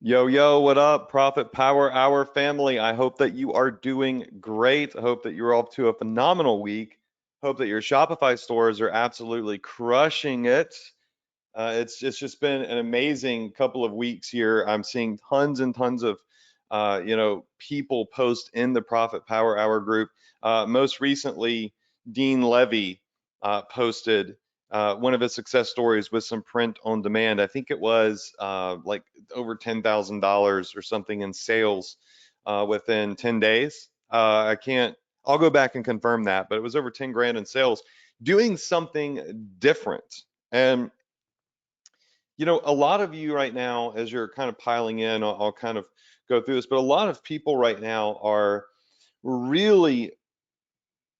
Yo, yo, what up, Profit Power Hour family? I hope that you are doing great. I hope that you're off to a phenomenal week. Hope that your Shopify stores are absolutely crushing it. It's just been an amazing couple of weeks here. I'm seeing tons and tons of people post in the Profit Power Hour group. Most recently, Dean Levy posted one of his success stories with some print on demand. I think it was like over $10,000 or something in sales within 10 days. I can't, I'll go back and confirm that, but it was over 10 grand in sales doing something different. And a lot of you right now, as you're kind of piling in, I'll kind of go through this, but a lot of people right now are really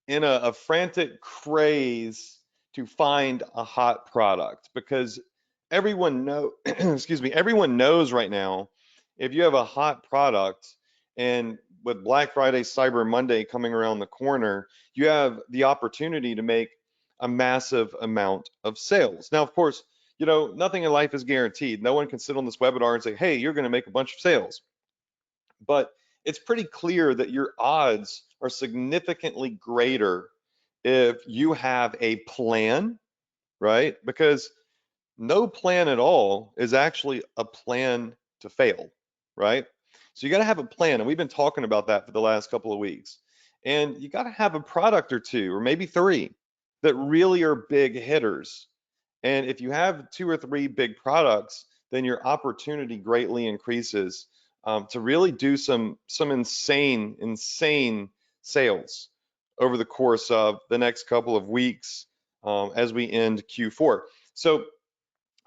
in a frantic craze to find a hot product because everyone excuse me, everyone knows right now if you have a hot product and with Black Friday, Cyber Monday coming around the corner, you have the opportunity to make a massive amount of sales. Now, of course, nothing in life is guaranteed. No one can sit on this webinar and say, hey, you're going to make a bunch of sales. But it's pretty clear that your odds are significantly greater if you have a plan, right? Because no plan at all is actually a plan to fail, right? So you got to have a plan. And we've been talking about that for the last couple of weeks. And you got to have a product or two, or maybe three, that really are big hitters. And if you have two or three big products, then your opportunity greatly increases to really do some insane sales over the course of the next couple of weeks as we end Q4. So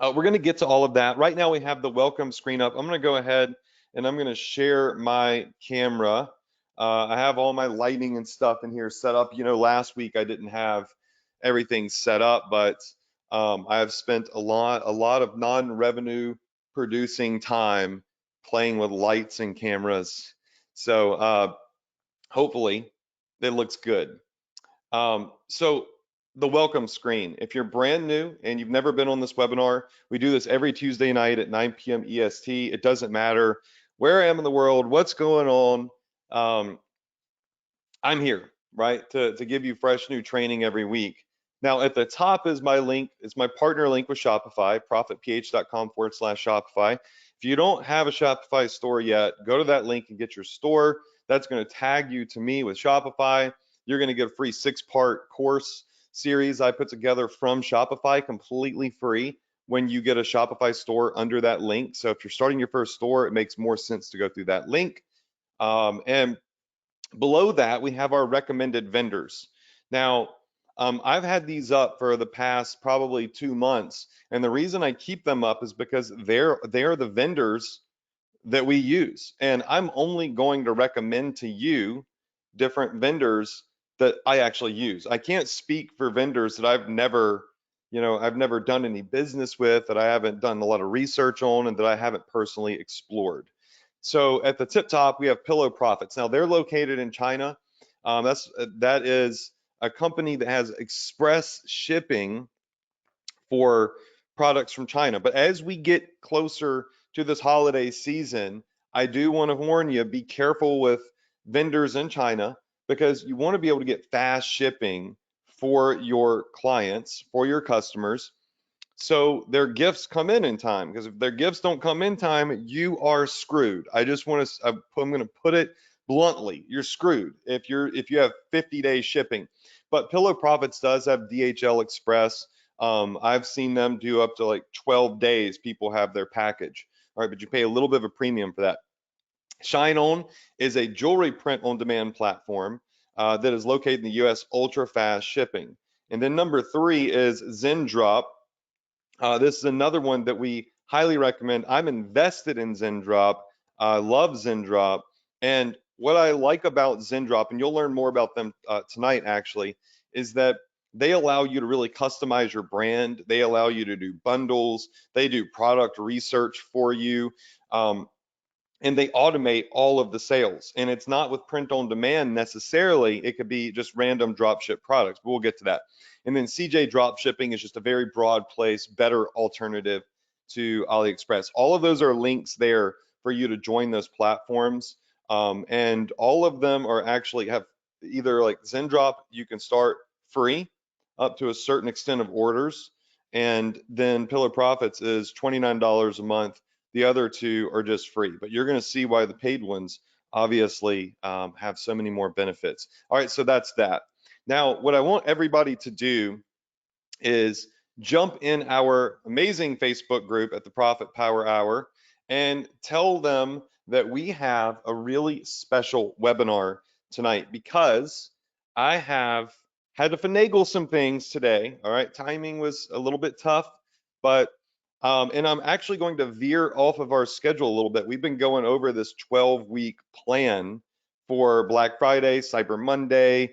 we're going to get to all of that. Right now we have the welcome screen up. I'm going to go ahead and I'm going to share my camera. I have all my lighting and stuff in here set up. Last week I didn't have everything set up, but I have spent a lot of non-revenue producing time playing with lights and cameras. So hopefully it looks good. So the welcome screen, if you're brand new and you've never been on this webinar, we do this every Tuesday night at 9 p.m. EST. It doesn't matter where I am in the world, what's going on. I'm here, right, to give you fresh new training every week. Now, at the top is my link. It's my partner link with Shopify, profitph.com/Shopify. If you don't have a Shopify store yet, go to that link and get your store. That's going to tag you to me with Shopify. You're going to get a free 6-part course series I put together from Shopify, completely free when you get a Shopify store under that link. So if you're starting your first store, it makes more sense to go through that link. And below that, we have our recommended vendors. Now, I've had these up for the past probably 2 months, and the reason I keep them up is because they're the vendors that we use, and I'm only going to recommend to you different vendors that I actually use. I can't speak for vendors that I've never done any business with, that I haven't done a lot of research on, and that I haven't personally explored. So at the tip top, we have Pillow Profits. Now they're located in China. That is a company that has express shipping for products from China. But as we get closer to this holiday season, I do want to warn you, be careful with vendors in China because you want to be able to get fast shipping for your clients, for your customers, so their gifts come in time, because if their gifts don't come in time, you are screwed. I just want to I'm going to put it bluntly, you're screwed if you have 50-day shipping. But Pillow Profits does have DHL Express. I've seen them do up to like 12 days people have their package. All right, but you pay a little bit of a premium for that. Shine On is a jewelry print on demand platform that is located in the US, ultra fast shipping. And then number 3 is ZenDrop. This is another one that we highly recommend. I'm invested in ZenDrop. I love ZenDrop. And what I like about ZenDrop, and you'll learn more about them tonight actually, is that they allow you to really customize your brand. They allow you to do bundles. They do product research for you. And they automate all of the sales. And it's not with print on demand necessarily. It could be just random drop ship products, but we'll get to that. And then CJ drop shipping is just a very broad place, better alternative to AliExpress. All of those are links there for you to join those platforms. And all of them are actually have either like ZenDrop, you can start free up to a certain extent of orders. And then Pillar Profits is $29 a month. The other two are just free, but you're going to see why the paid ones obviously have so many more benefits. All right, so that's that. Now, what I want everybody to do is jump in our amazing Facebook group at the Profit Power Hour and tell them that we have a really special webinar tonight because I have had to finagle some things today. All right, timing was a little bit tough, but and I'm actually going to veer off of our schedule a little bit. We've been going over this 12-week plan for Black Friday, Cyber Monday,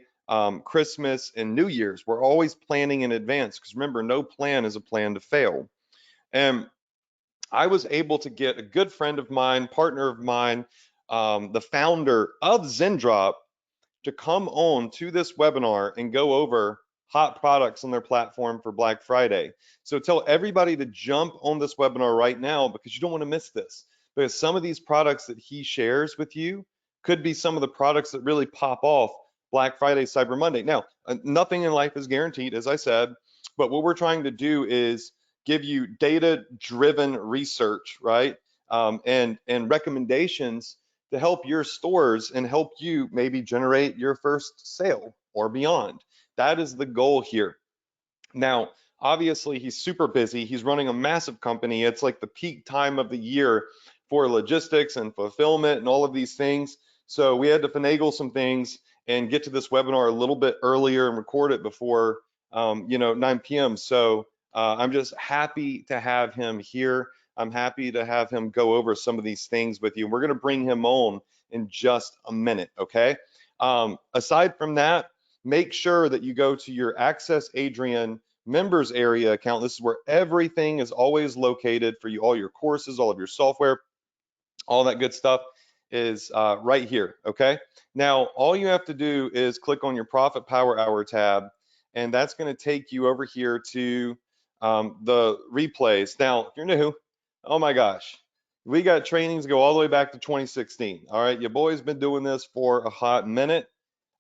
Christmas, and New Year's. We're always planning in advance because remember, no plan is a plan to fail. And I was able to get a good friend of mine, partner of mine, the founder of ZenDrop, to come on to this webinar and go over hot products on their platform for Black Friday. So tell everybody to jump on this webinar right now because you don't want to miss this. Because some of these products that he shares with you could be some of the products that really pop off Black Friday, Cyber Monday. Now, nothing in life is guaranteed, as I said, but what we're trying to do is give you data-driven research, right? And recommendations to help your stores and help you maybe generate your first sale or beyond. That is the goal here. Now, obviously, he's super busy. He's running a massive company. It's like the peak time of the year for logistics and fulfillment and all of these things. So we had to finagle some things and get to this webinar a little bit earlier and record it before 9 p.m. So I'm just happy to have him here. I'm happy to have him go over some of these things with you. We're going to bring him on in just a minute, okay? Aside from that, make sure that you go to your Access Adrian members area account. This is where everything is always located for you, all your courses, all of your software, all that good stuff is right here, okay? Now, all you have to do is click on your Profit Power Hour tab, and that's going to take you over here to the replays. Now, if you're new, oh my gosh, we got trainings go all the way back to 2016. All right, your boy's been doing this for a hot minute.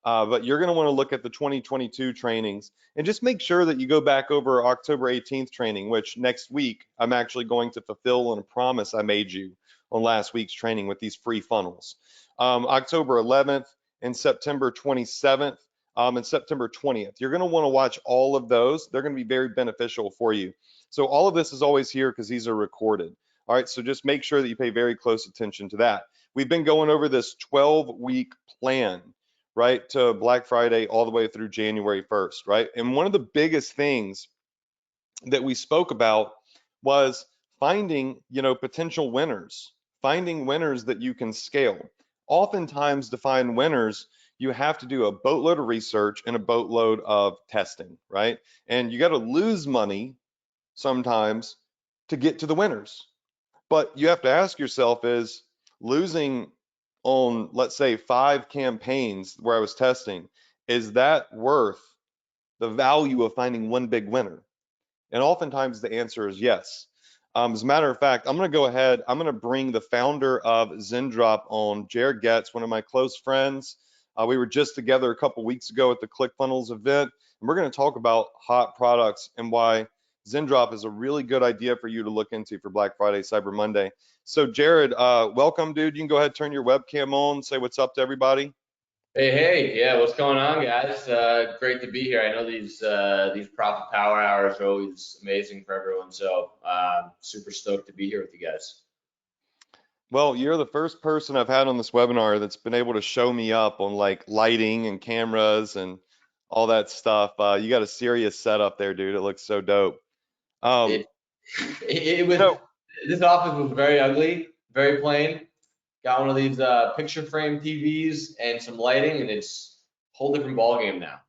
But you're going to want to look at the 2022 trainings and just make sure that you go back over October 18th training, which next week I'm actually going to fulfill on a promise I made you on last week's training with these free funnels. October 11th and September 27th and September 20th. You're going to want to watch all of those. They're going to be very beneficial for you. So all of this is always here because these are recorded. All right, so just make sure that you pay very close attention to that. We've been going over this 12-week plan, right, to Black Friday all the way through January 1st, right? And one of the biggest things that we spoke about was finding, potential winners, finding winners that you can scale. Oftentimes to find winners, you have to do a boatload of research and a boatload of testing, right? And you got to lose money sometimes to get to the winners. But you have to ask yourself is losing on, let's say, 5 campaigns where I was testing, is that worth the value of finding one big winner? And oftentimes the answer is yes. As a matter of fact, I'm going to go ahead, I'm going to bring the founder of ZenDrop on, Jared Goetz, one of my close friends. We were just together a couple weeks ago at the ClickFunnels event, and we're going to talk about hot products and why ZenDrop is a really good idea for you to look into for Black Friday, Cyber Monday. So Jared, welcome, dude. You can go ahead and turn your webcam on, say what's up to everybody. Hey, yeah, what's going on, guys? Great to be here. I know these Profit Power Hours are always amazing for everyone, so super stoked to be here with you guys. Well, you're the first person I've had on this webinar that's been able to show me up on like lighting and cameras and all that stuff. You got a serious setup there, dude. It looks so dope. Um, It it you was know, This office was very ugly, very plain. Got one of these picture frame TVs and some lighting, and it's a whole different ball game now.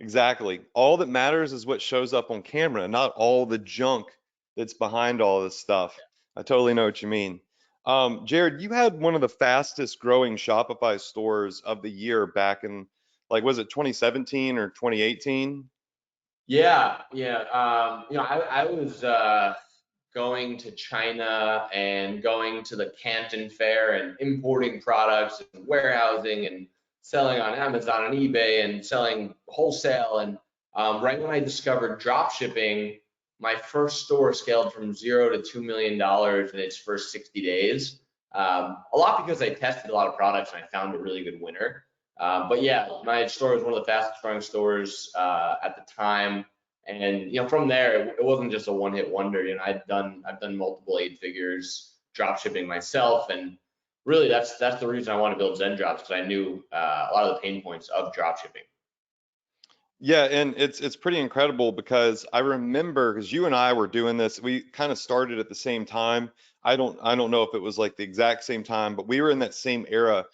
exactly. All that matters is what shows up on camera, not all the junk that's behind all this stuff. I totally know what you mean. Jared, you had one of the fastest growing Shopify stores of the year back in, like, was it 2017 or 2018? Yeah. I was going to China and going to the Canton Fair and importing products and warehousing and selling on Amazon and eBay and selling wholesale. And right when I discovered drop shipping, my first store scaled from $0 to $2 million in its first 60 days. A lot because I tested a lot of products and I found a really good winner. But yeah, my store was one of the fastest growing stores at the time. And from there, it wasn't just a one-hit wonder. I've done multiple 8 figures drop shipping myself, and really that's the reason I want to build ZenDrop, because I knew a lot of the pain points of drop shipping. Yeah, and it's pretty incredible because I remember, because you and I were doing this, we kind of started at the same time. I don't know if it was like the exact same time, but we were in that same era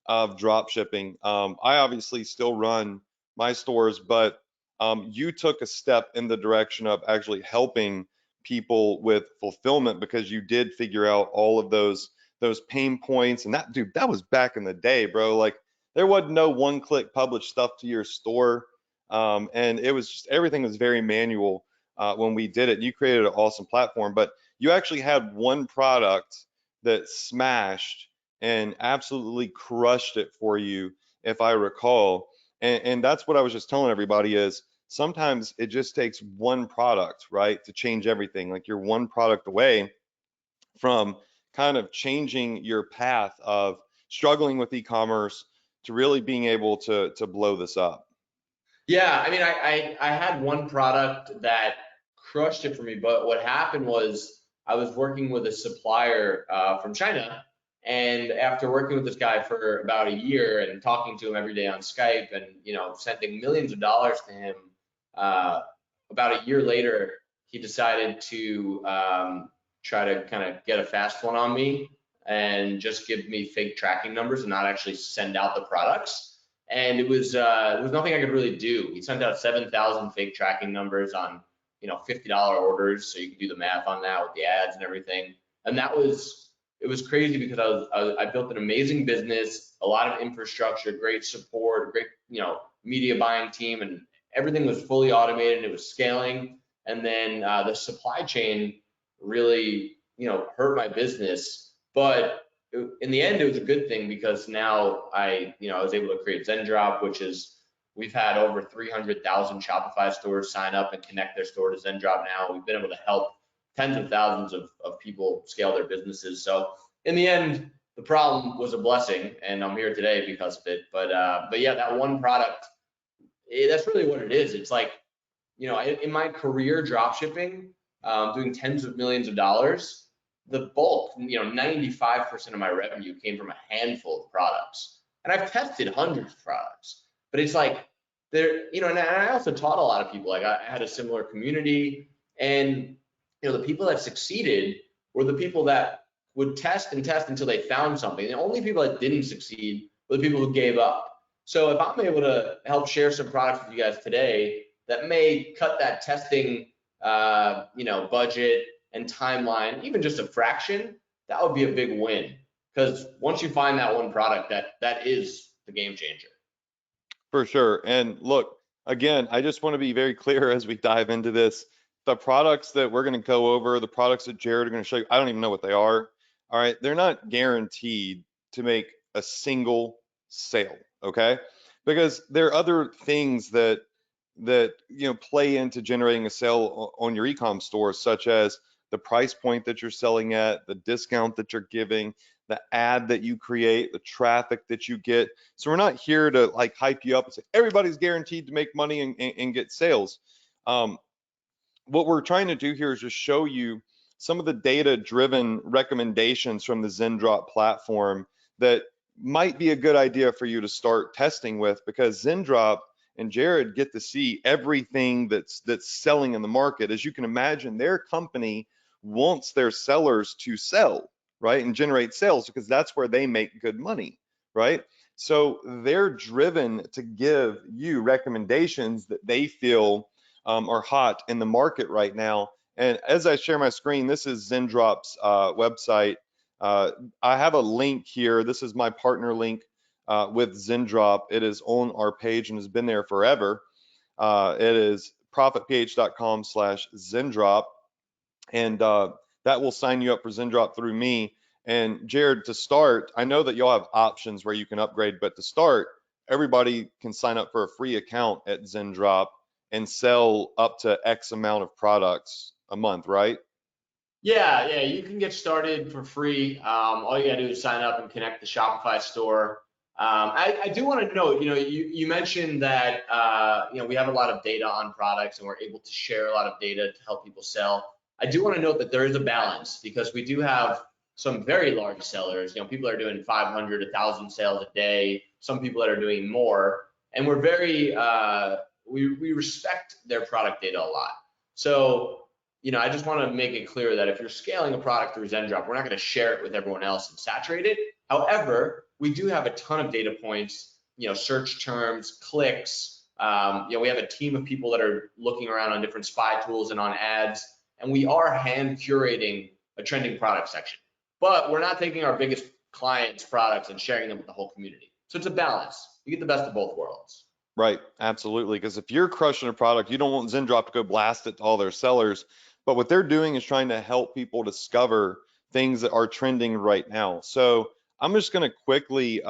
of drop shipping. I obviously still run my stores, but you took a step in the direction of actually helping people with fulfillment because you did figure out all of those pain points. And that, dude, that was back in the day, bro. Like there wasn't no one-click publish stuff to your store. And it was just everything was very manual when we did it. You created an awesome platform, but you actually had one product that smashed and absolutely crushed it for you, if I recall. And that's what I was just telling everybody is sometimes it just takes one product, right, to change everything. Like you're one product away from kind of changing your path of struggling with e-commerce to really being able to blow this up. Yeah, I mean, I had one product that crushed it for me, but what happened was I was working with a supplier from China, and after working with this guy for about a year and talking to him every day on Skype, and sending millions of dollars to him, uh, about a year later, he decided to try to kind of get a fast one on me and just give me fake tracking numbers and not actually send out the products. And it was nothing I could really do. He sent out 7,000 fake tracking numbers on $50 orders, so you can do the math on that with the ads and everything. And it was crazy because I built an amazing business, a lot of infrastructure, great support, great media buying team, and everything was fully automated and it was scaling. And then the supply chain really hurt my business, but in the end, it was a good thing because now I was able to create ZenDrop, which is we've had over 300,000 Shopify stores sign up and connect their store to ZenDrop now. We've been able to help tens of thousands of people scale their businesses. So in the end, the problem was a blessing, and I'm here today because of it. But yeah, that one product, that's really what it is. It's like in my career drop shipping, doing tens of millions of dollars, the bulk, 95% of my revenue came from a handful of products. And I've tested hundreds of products, but it's like and I also taught a lot of people. Like I had a similar community, and the people that succeeded were the people that would test and test until they found something. The only people that didn't succeed were the people who gave up. So if I'm able to help share some products with you guys today that may cut that testing, budget and timeline, even just a fraction, that would be a big win. Because once you find that one product, that is the game changer. For sure. And look, again, I just want to be very clear as we dive into this. The products that we're going to go over, the products that Jared are going to show you, I don't even know what they are. All right. They're not guaranteed to make a single sale. Okay. Because there are other things that play into generating a sale on your e-com store, such as the price point that you're selling at, the discount that you're giving, the ad that you create, the traffic that you get. So we're not here to like hype you up and say everybody's guaranteed to make money and get sales. What we're trying to do here is just show you some of the data-driven recommendations from the ZenDrop platform that might be a good idea for you to start testing with, because ZenDrop and Jared get to see everything that's selling in the market. As you can imagine, their company wants their sellers to sell, right, and generate sales because that's where they make good money, right? So they're driven to give you recommendations that they feel are hot in the market right now. And as I share my screen, this is ZenDrop's website. I have a link here. This is my partner link with ZenDrop. It is on our page and has been there forever. It is profitph.com/ZenDrop. And that will sign you up for ZenDrop through me. And Jared, to start, I know that y'all have options where you can upgrade, but to start, everybody can sign up for a free account at ZenDrop and sell up to X amount of products a month, right? Yeah, yeah, you can get started for free. All you gotta do is sign up and connect the Shopify store. I do want to note, you mentioned that, we have a lot of data on products and we're able to share a lot of data to help people sell. I do want to note that there is a balance because we do have some very large sellers, people that are doing 500, 1,000 sales a day, some people that are doing more, and we're we respect their product data a lot. So, I just want to make it clear that if you're scaling a product through ZenDrop, we're not going to share it with everyone else and saturate it. However, we do have a ton of data points, search terms, clicks. We have a team of people that are looking around on different spy tools and on ads, and we are hand curating a trending product section. But we're not taking our biggest clients' products and sharing them with the whole community. So it's a balance. You get the best of both worlds. Right, absolutely. Because if you're crushing a product, you don't want ZenDrop to go blast it to all their sellers. But what they're doing is trying to help people discover things that are trending right now. So I'm just going to quickly,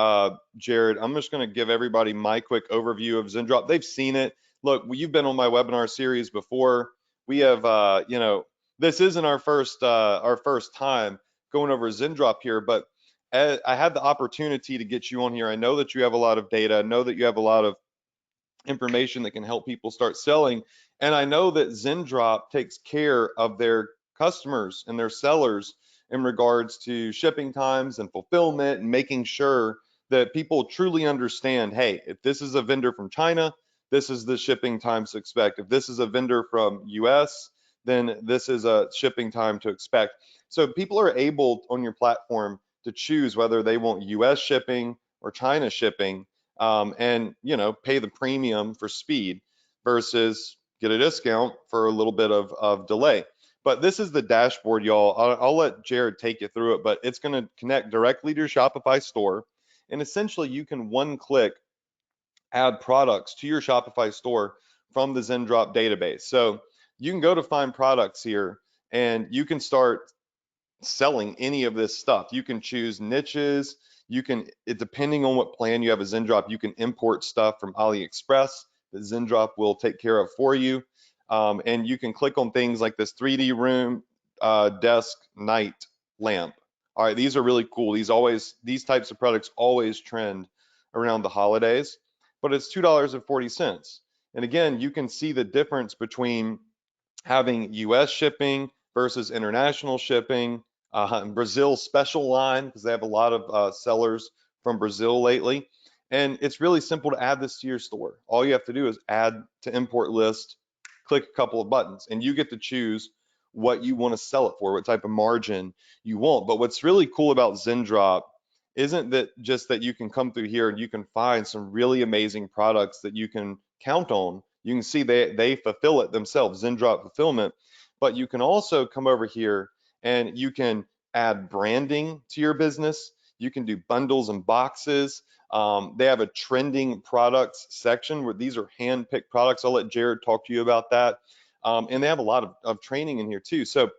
Jared, I'm just going to give everybody my quick overview of ZenDrop. They've seen it. Look, you've been on my webinar series before. We have, this isn't our first time going over ZenDrop here, but I had the opportunity to get you on here. I know that you have a lot of data. I know that you have a lot of information that can help people start selling. And I know that ZenDrop takes care of their customers and their sellers in regards to shipping times and fulfillment and making sure that people truly understand, hey, if this is a vendor from China, this is the shipping times to expect. If this is a vendor from US, then this is a shipping time to expect. So people are able on your platform to choose whether they want US shipping or China shipping, and pay the premium for speed versus get a discount for a little bit of delay. But this is the dashboard, y'all. I'll let Jared take you through it, but it's going to connect directly to your Shopify store. And essentially, you can one click add products to your Shopify store from the ZenDrop database. So you can go to find products here and you can start selling any of this stuff. You can choose niches. Depending on what plan you have a ZenDrop, you can import stuff from AliExpress that ZenDrop will take care of for you. And you can click on things like this 3D room desk night lamp. All right, these are really cool. These types of products always trend around the holidays, but it's $2.40. And again, you can see the difference between having US shipping versus international shipping. Brazil special line, because they have a lot of sellers from Brazil lately. And it's really simple to add this to your store. All you have to do is add to import list, click a couple of buttons, and you get to choose what you want to sell it for, what type of margin you want. But what's really cool about ZenDrop isn't that just that you can come through here and you can find some really amazing products that you can count on. You can see they fulfill it themselves, ZenDrop fulfillment. But you can also come over here and you can add branding to your business. You can do bundles and boxes. They have a trending products section where these are hand-picked products. I'll let Jared talk to you about that. And they have a lot of training in here too. So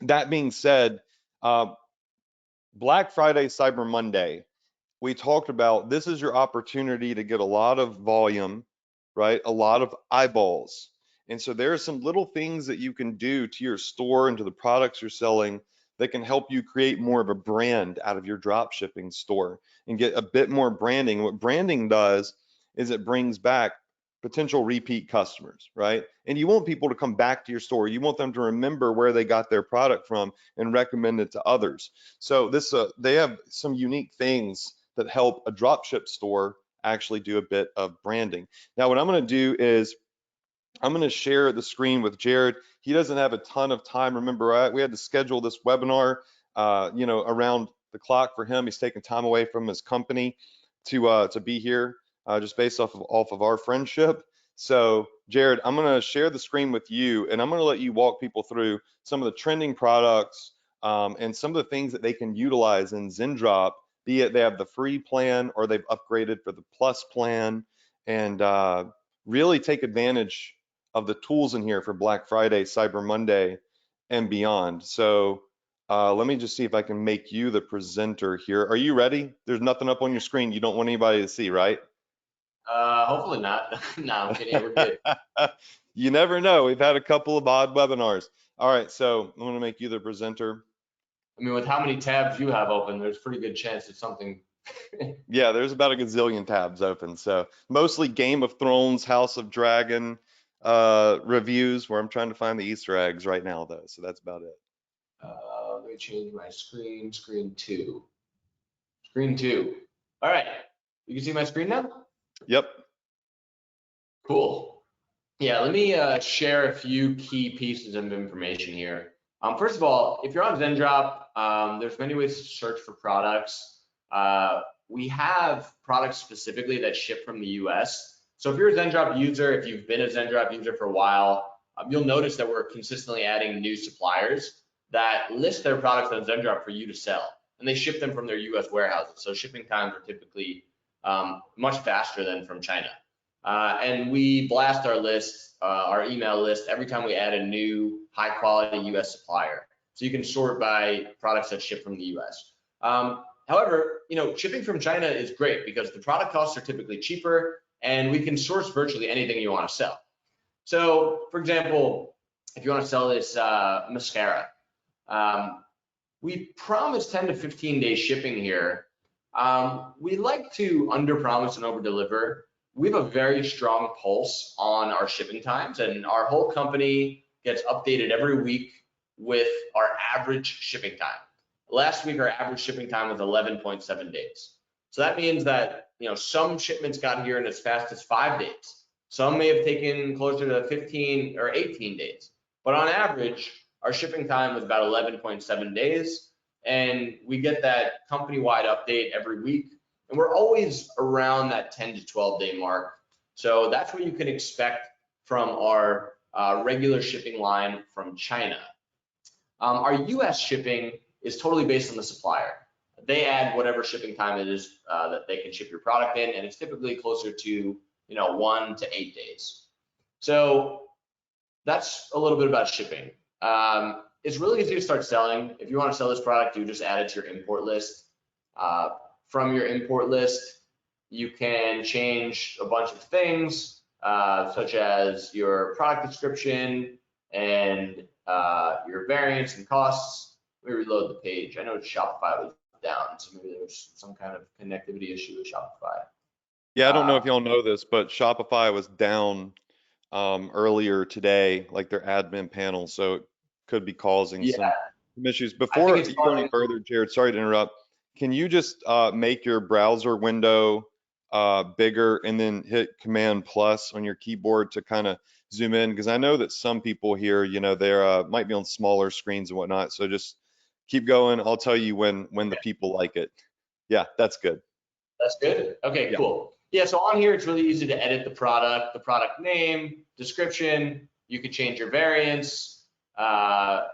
that being said, Black Friday, Cyber Monday, we talked about this is your opportunity to get a lot of volume, right? A lot of eyeballs. And so there are some little things that you can do to your store and to the products you're selling that can help you create more of a brand out of your drop shipping store and get a bit more branding. What branding does is it brings back potential repeat customers, right? And you want people to come back to your store. You want them to remember where they got their product from and recommend it to others. So they have some unique things that help a dropship store actually do a bit of branding. Now, what I'm going to do is I'm going to share the screen with Jared. He doesn't have a ton of time. Remember, we had to schedule this webinar, around the clock for him. He's taking time away from his company to be here, just based off of our friendship. So, Jared, I'm going to share the screen with you, and I'm going to let you walk people through some of the trending products, and some of the things that they can utilize in ZenDrop, be it they have the free plan or they've upgraded for the plus plan, and really take advantage of the tools in here for Black Friday, Cyber Monday, and beyond. So let me just see if I can make you the presenter here. Are you ready? There's nothing up on your screen you don't want anybody to see, right? Hopefully not. No, I'm kidding. We're good. You never know. We've had a couple of odd webinars. All right, so I'm going to make you the presenter. I mean, with how many tabs you have open, there's a pretty good chance it's something. Yeah, there's about a gazillion tabs open. So mostly Game of Thrones, House of Dragon reviews where I'm trying to find the Easter eggs right now, though. So that's about it. Let me change my screen. Screen two. Screen two. All right. You can see my screen now? Yep. Cool. Yeah, let me share a few key pieces of information here. First of all, if you're on ZenDrop, there's many ways to search for products. We have products specifically that ship from the US. So if you're a ZenDrop user, if you've been a ZenDrop user for a while, you'll notice that we're consistently adding new suppliers that list their products on ZenDrop for you to sell. And they ship them from their US warehouses. So shipping times are typically much faster than from China. And we blast our list, our email list, every time we add a new high quality US supplier. So you can sort by products that ship from the US. However, shipping from China is great because the product costs are typically cheaper and we can source virtually anything you want to sell. So for example, if you want to sell this mascara, we promise 10 to 15 day shipping here. We like to under promise and over deliver. We have a very strong pulse on our shipping times, and our whole company gets updated every week with our average shipping time. Last week, our average shipping time was 11.7 days. So that means that some shipments got here in as fast as 5 days. Some may have taken closer to 15 or 18 days. But on average, our shipping time was about 11.7 days, and we get that company-wide update every week. And we're always around that 10 to 12 day mark. So that's what you can expect from our regular shipping line from China. Our US shipping is totally based on the supplier. They add whatever shipping time it is that they can ship your product in, and it's typically closer to 1 to 8 days. So that's a little bit about shipping. It's really easy to start selling. If you want to sell this product, you just add it to your import list. From your import list, you can change a bunch of things, such as your product description and your variants and costs. Let me reload the page. I know Shopify was down, so maybe there was some kind of connectivity issue with Shopify. Yeah, I don't know if y'all know this, but Shopify was down earlier today, like their admin panel, so it could be causing some issues. Before you go any further, Jared, sorry to interrupt. Can you just make your browser window bigger and then hit Command plus on your keyboard to kind of zoom in? Because I know that some people here, they're might be on smaller screens and whatnot. So just keep going. I'll tell you when the people like it. Yeah, that's good. That's good. Okay, cool. Yeah, so on here, it's really easy to edit the product name, description. You can change your variants. Wow,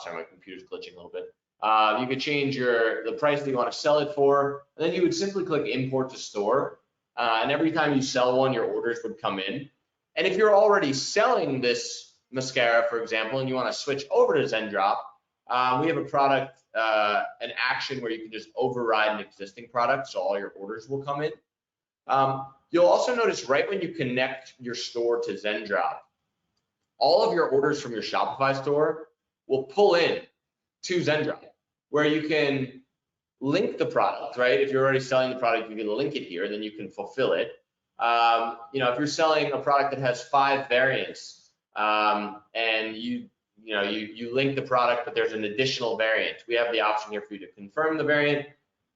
sorry, my computer's glitching a little bit. You could change the price that you want to sell it for, and then you would simply click import to store. And every time you sell one, your orders would come in. And if you're already selling this mascara, for example, and you want to switch over to ZenDrop, we have a product, an action where you can just override an existing product, so all your orders will come in. You'll also notice right when you connect your store to ZenDrop, all of your orders from your Shopify store will pull in to ZenDrop, where you can link the product, right? If you're already selling the product, you can link it here, then you can fulfill it. If you're selling a product that has 5 variants, and you link the product, but there's an additional variant, we have the option here for you to confirm the variant,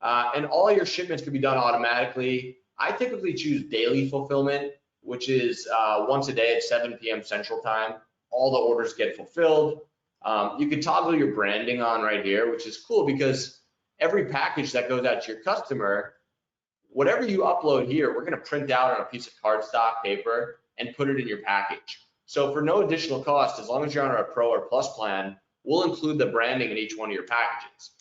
and all your shipments can be done automatically. I typically choose daily fulfillment, which is once a day at 7 p.m. Central Time. All the orders get fulfilled. You can toggle your branding on right here, which is cool because every package that goes out to your customer, whatever you upload here, we're going to print out on a piece of cardstock paper and put it in your package. So for no additional cost, as long as you're on a Pro or Plus plan, we'll include the branding in each one of your packages.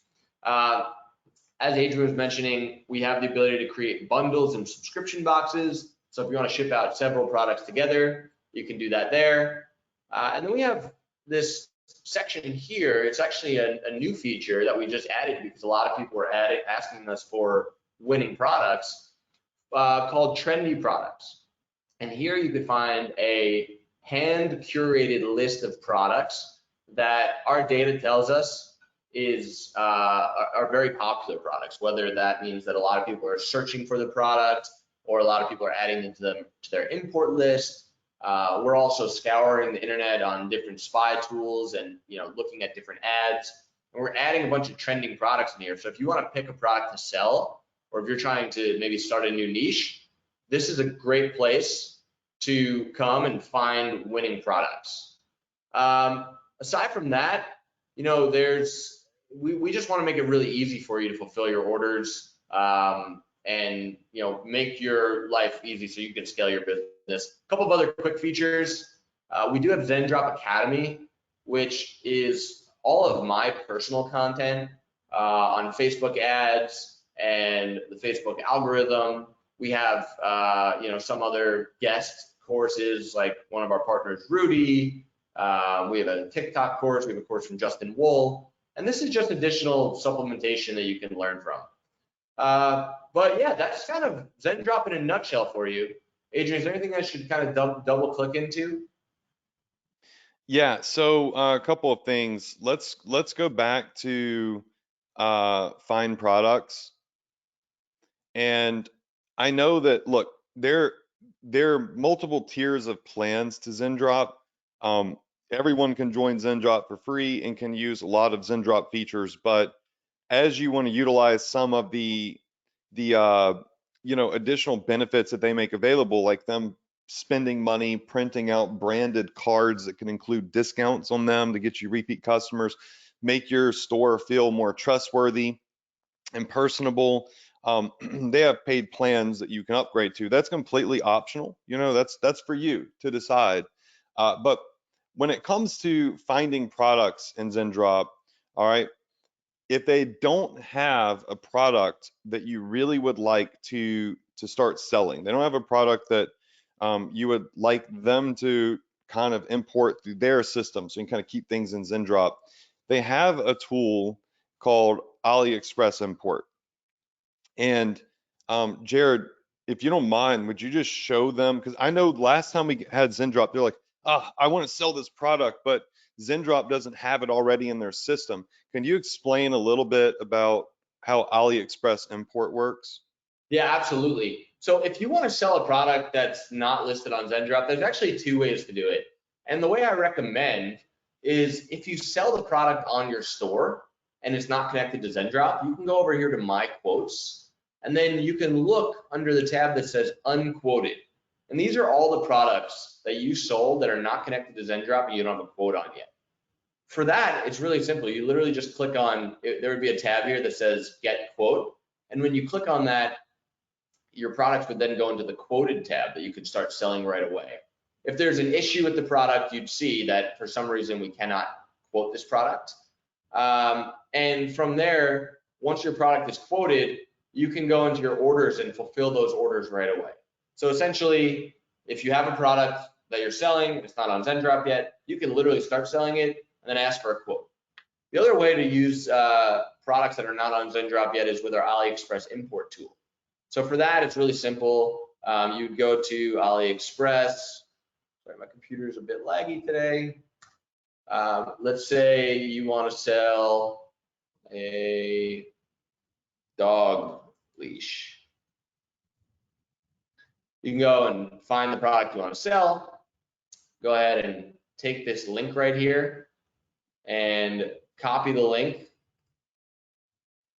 As Adrian was mentioning, we have the ability to create bundles and subscription boxes. So if you want to ship out several products together, you can do that there. And then we have this section here, it's actually a new feature that we just added because a lot of people were asking us for winning products called trendy products. And here you could find a hand curated list of products that our data tells us are very popular products, whether that means that a lot of people are searching for the product or a lot of people are adding them to their import list. We're also scouring the internet on different spy tools and looking at different ads. And we're adding a bunch of trending products in here. So if you want to pick a product to sell, or if you're trying to maybe start a new niche, this is a great place to come and find winning products. Aside from that, we just want to make it really easy for you to fulfill your orders and make your life easy so you can scale your business. A couple of other quick features. We do have ZenDrop Academy, which is all of my personal content on Facebook ads and the Facebook algorithm. We have some other guest courses, like one of our partners, Rudy. We have a TikTok course. We have a course from Justin Wool. And this is just additional supplementation that you can learn from. But yeah, that's kind of ZenDrop in a nutshell for you. Adrian, is there anything I should kind of double click into? Yeah, so a couple of things. Let's go back to find products. And I know that, look, there are multiple tiers of plans to ZenDrop. Everyone can join ZenDrop for free and can use a lot of ZenDrop features, but as you want to utilize some of the additional benefits that they make available, like them spending money printing out branded cards that can include discounts on them to get you repeat customers, make your store feel more trustworthy and personable. They have paid plans that you can upgrade to. That's completely optional. That's for you to decide. But when it comes to finding products in ZenDrop, all right, if they don't have a product that you really would like to start selling, they don't have a product that you would like them to kind of import through their system so you can kind of keep things in ZenDrop, they have a tool called AliExpress Import. And Jared, if you don't mind, would you just show them? Because I know last time we had ZenDrop, they're like, I want to sell this product, but ZenDrop doesn't have it already in their system. Can you explain a little bit about how AliExpress Import works? Yeah, absolutely. So if you want to sell a product that's not listed on ZenDrop, there's actually two ways to do it. And the way I recommend is if you sell the product on your store and it's not connected to ZenDrop, you can go over here to My Quotes, and then you can look under the tab that says Unquoted. And these are all the products that you sold that are not connected to ZenDrop and you don't have a quote on yet. For that, it's really simple. You literally just click on, there would be a tab here that says Get Quote. And when you click on that, your products would then go into the quoted tab that you could start selling right away. If there's an issue with the product, you'd see that for some reason we cannot quote this product. And from there, once your product is quoted, you can go into your orders and fulfill those orders right away. So essentially, if you have a product that you're selling, it's not on ZenDrop yet, you can literally start selling it and then ask for a quote. The other way to use products that are not on ZenDrop yet is with our AliExpress import tool. So for that, it's really simple. You'd go to AliExpress. Sorry, my computer is a bit laggy today. Let's say you want to sell a dog leash. You can go and find the product you want to sell. Go ahead and take this link right here and copy the link.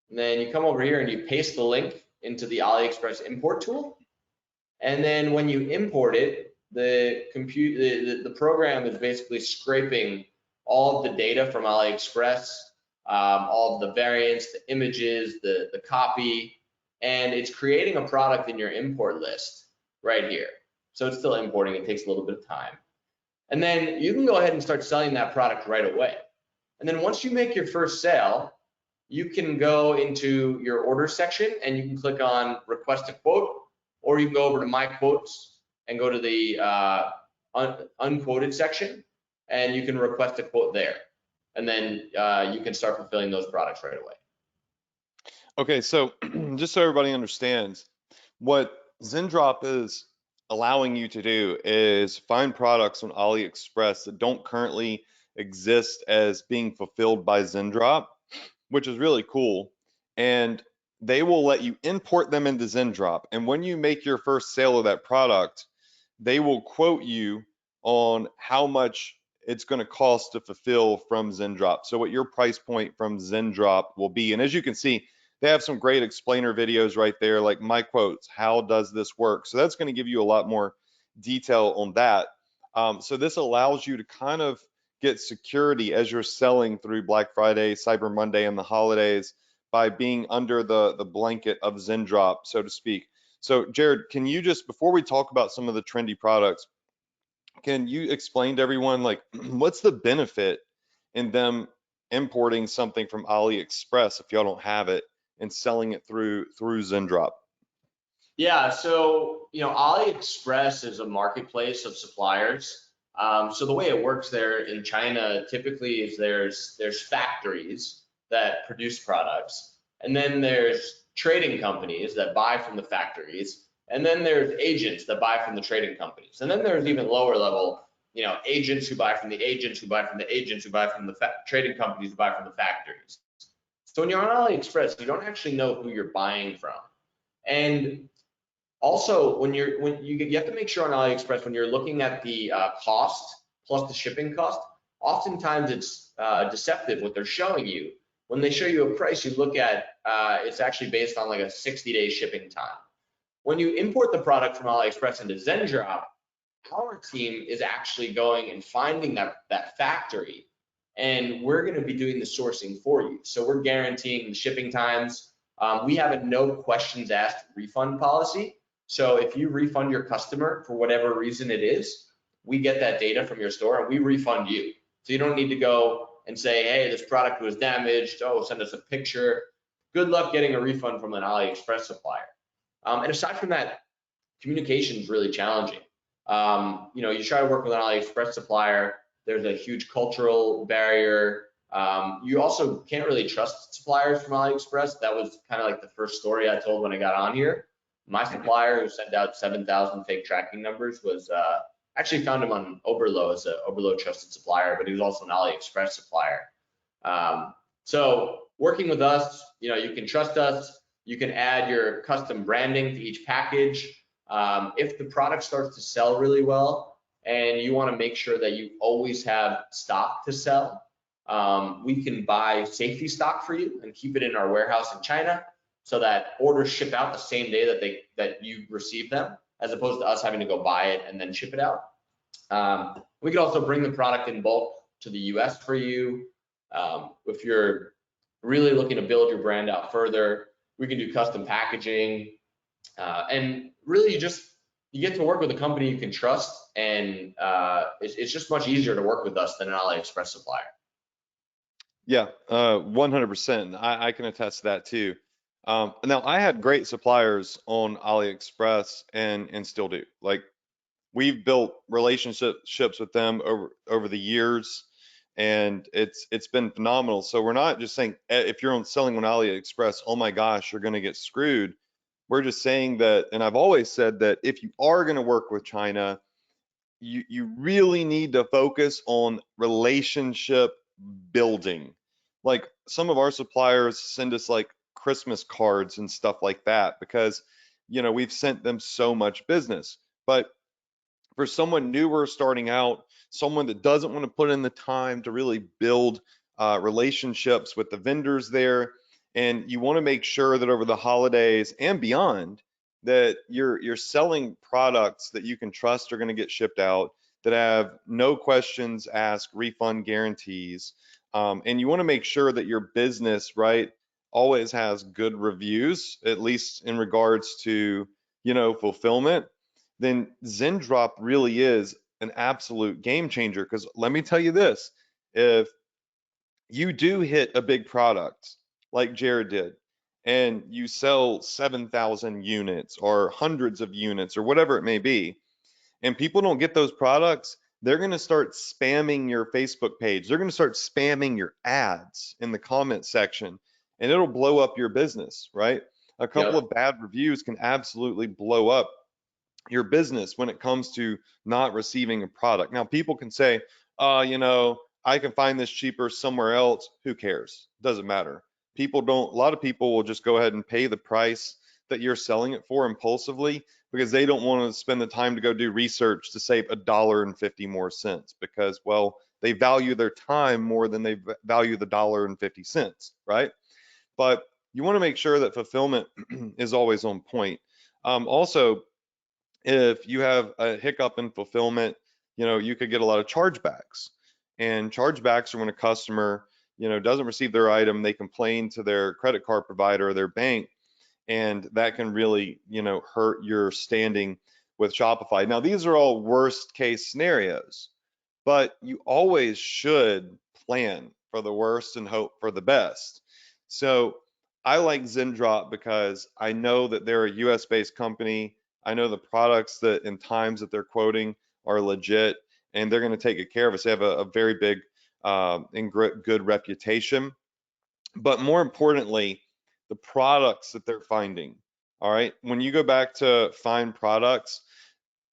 And then you come over here and you paste the link into the AliExpress import tool. And then when you import it, the program is basically scraping all of the data from AliExpress, all of the variants, the images, the copy, and it's creating a product in your import list right here. So it's still importing, it takes a little bit of time. And then you can go ahead and start selling that product right away. And then once you make your first sale, you can go into your order section and you can click on request a quote, or you can go over to My Quotes and go to the unquoted section and you can request a quote there. and then you can start fulfilling those products right away. Okay, so just so everybody understands, what ZenDrop is allowing you to do is find products on AliExpress that don't currently exist as being fulfilled by ZenDrop, which is really cool. And they will let you import them into ZenDrop. And when you make your first sale of that product, they will quote you on how much it's going to cost to fulfill from ZenDrop. So what your price point from ZenDrop will be. And as you can see, they have some great explainer videos right there, like my quotes, how does this work? So that's going to give you a lot more detail on that. So this allows you to kind of get security as you're selling through Black Friday, Cyber Monday, and the holidays by being under the blanket of ZenDrop, so to speak. So Jared, can you just, before we talk about some of the trendy products, can you explain to everyone like what's the benefit in them importing something from AliExpress if y'all don't have it and selling it through ZenDrop? Yeah, so AliExpress is a marketplace of suppliers. So the way it works there in China typically is there's factories that produce products, and then there's trading companies that buy from the factories, and then there's agents that buy from the trading companies, and then there's even lower level, agents who buy from the agents who buy from the agents who buy from the trading companies who buy from the factories. So when you're on AliExpress, you don't actually know who you're buying from. And also, when you have to make sure on AliExpress when you're looking at the cost plus the shipping cost, oftentimes it's deceptive what they're showing you. When they show you a price, you look at it's actually based on like a 60-day shipping time. When you import the product from AliExpress into ZenDrop, our team is actually going and finding that factory, and we're going to be doing the sourcing for you. So we're guaranteeing the shipping times. We have a no questions asked refund policy. So if you refund your customer for whatever reason it is, we get that data from your store and we refund you. So you don't need to go and say, hey, this product was damaged. Oh, send us a picture. Good luck getting a refund from an AliExpress supplier. And aside from that, communication is really challenging. You try to work with an AliExpress supplier, there's a huge cultural barrier. You also can't really trust suppliers from AliExpress. That was kind of like the first story I told when I got on here. My supplier who sent out 7,000 fake tracking numbers was actually found him on Oberlo as an Oberlo trusted supplier, but he was also an AliExpress supplier. So working with us, you can trust us. You can add your custom branding to each package. If the product starts to sell really well and you want to make sure that you always have stock to sell, we can buy safety stock for you and keep it in our warehouse in China, so that orders ship out the same day that you receive them, as opposed to us having to go buy it and then ship it out. We could also bring the product in bulk to the US for you. If you're really looking to build your brand out further, we can do custom packaging. And really you get to work with a company you can trust, and it's just much easier to work with us than an AliExpress supplier. Yeah, 100%. I can attest to that too. Now I had great suppliers on AliExpress and still do. Like we've built relationships with them over the years, and it's been phenomenal. So we're not just saying if you're selling on AliExpress, oh my gosh, you're going to get screwed. We're just saying that, and I've always said that if you are going to work with China, you really need to focus on relationship building. Like some of our suppliers send us like Christmas cards and stuff like that because we've sent them so much business. But for someone newer starting out, someone that doesn't want to put in the time to really build relationships with the vendors there, and you want to make sure that over the holidays and beyond, that you're selling products that you can trust are going to get shipped out, that have no questions asked, refund guarantees, and you want to make sure that your business, right, always has good reviews, at least in regards to fulfillment. Then ZenDrop really is an absolute game changer. Because let me tell you this, if you do hit a big product like Jared did, and you sell 7,000 units or hundreds of units or whatever it may be, and people don't get those products, they're going to start spamming your Facebook page. They're going to start spamming your ads in the comment section, and it'll blow up your business, right? A couple Yep. of bad reviews can absolutely blow up your business when it comes to not receiving a product. Now, people can say, I can find this cheaper somewhere else. Who cares? Doesn't matter. A lot of people will just go ahead and pay the price that you're selling it for impulsively because they don't want to spend the time to go do research to save $1.50 more cents because, well, they value their time more than they value the $1.50, right? But you want to make sure that fulfillment is always on point. Also, if you have a hiccup in fulfillment, you could get a lot of chargebacks. And chargebacks are when a customer, doesn't receive their item, they complain to their credit card provider or their bank, and that can really, hurt your standing with Shopify. Now, these are all worst case scenarios, but you always should plan for the worst and hope for the best. So I like ZenDrop because I know that they're a US based company. I know the products that and times that they're quoting are legit, and they're going to take care of us. They have a very big and good reputation. But more importantly, the products that they're finding. All right. When you go back to find products,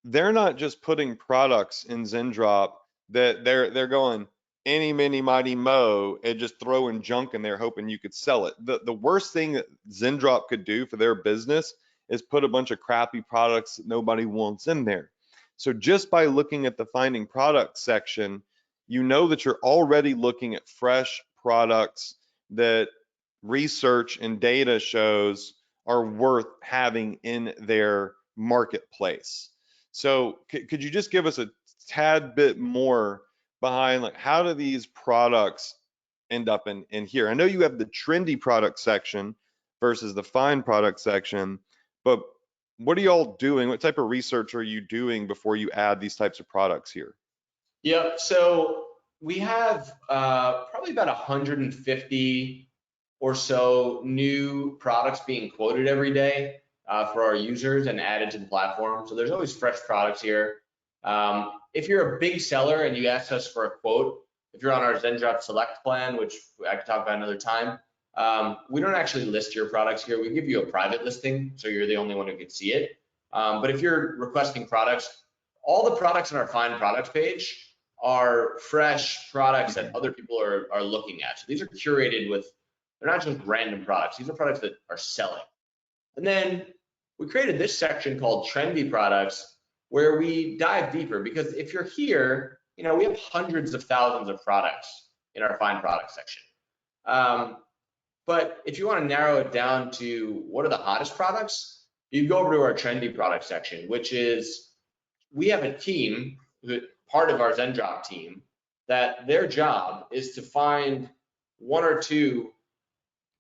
they're not just putting products in ZenDrop that they're going any mini mighty mo and just throwing junk in there hoping you could sell it. The worst thing that ZenDrop could do for their business is put a bunch of crappy products that nobody wants in there. So just by looking at the finding products section, you know that you're already looking at fresh products that research and data shows are worth having in their marketplace. So could you just give us a tad bit more behind like how do these products end up in here? I know you have the trendy product section versus the fine product section, but what are y'all doing? What type of research are you doing before you add these types of products here? Yep. So we have probably about 150 or so new products being quoted every day for our users and added to the platform. So there's always fresh products here. If you're a big seller and you ask us for a quote, if you're on our ZenDrop Select plan, which I could talk about another time, we don't actually list your products here. We give you a private listing, so you're the only one who can see it. But if you're requesting products, all the products on our Find Products page are fresh products that other people are looking at. So these are curated with, they're not just random products. These are products that are selling. And then we created this section called Trendy Products where we dive deeper because if you're here, we have hundreds of thousands of products in our Find Products section. But if you want to narrow it down to what are the hottest products, you go over to our Trendy Products section, which is, we have a team, part of our ZenDrop team, that their job is to find one or two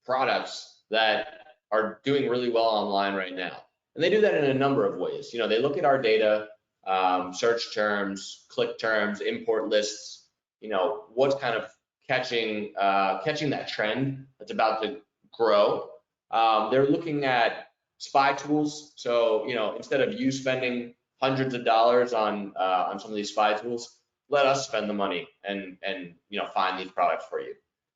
products that are doing really well online right now. And they do that in a number of ways. They look at our data, search terms, click terms, import lists, what's kind of catching that trend that's about to grow. They're looking at spy tools. So, instead of you spending hundreds of dollars on some of these spy tools, let us spend the money and find these products for you.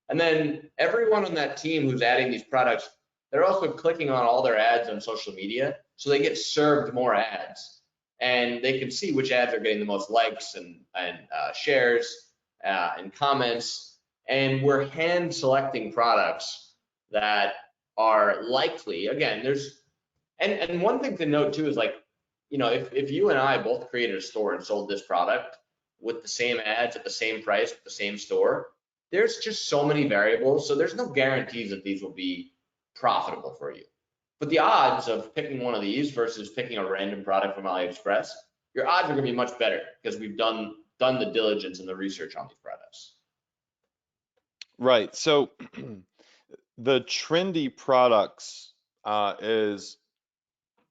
And then everyone on that team who's adding these products, they're also clicking on all their ads on social media, so they get served more ads, and they can see which ads are getting the most likes and shares and comments. And we're hand selecting products that are likely. Again, and one thing to note too is like, if you and I both created a store and sold this product with the same ads at the same price with the same store, there's just so many variables. So there's no guarantees that these will be profitable for you. But the odds of picking one of these versus picking a random product from AliExpress, your odds are going to be much better because we've done the diligence and the research on these products. Right. So the trendy products is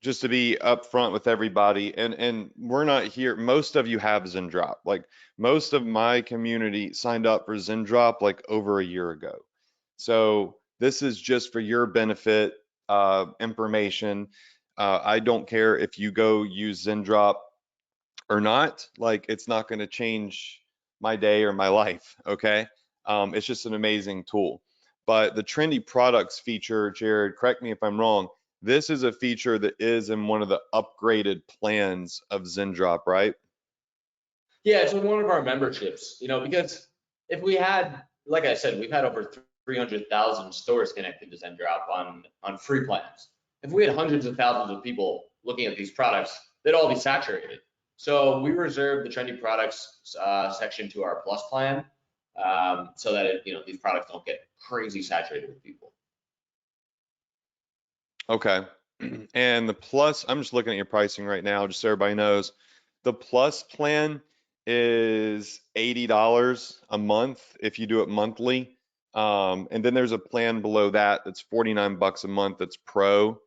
just to be upfront with everybody, and we're not here. Most of you have ZenDrop. Like most of my community signed up for ZenDrop like over a year ago. So this is just for your benefit information. I don't care if you go use ZenDrop or not, like it's not going to change my day or my life. Okay. It's just an amazing tool. But the trendy products feature, Jared, correct me if I'm wrong. This is a feature that is in one of the upgraded plans of ZenDrop, right? Yeah, it's one of our memberships, because if we had, like I said, we've had over 300,000 stores connected to ZenDrop on free plans. If we had hundreds of thousands of people looking at these products, they'd all be saturated. So we reserve the trendy products section to our plus plan, so that these products don't get crazy saturated with people. Okay. And the plus, I'm just looking at your pricing right now, just so everybody knows. The plus plan is $80 a month if you do it monthly. And then there's a plan below that that's 49 bucks a month that's pro.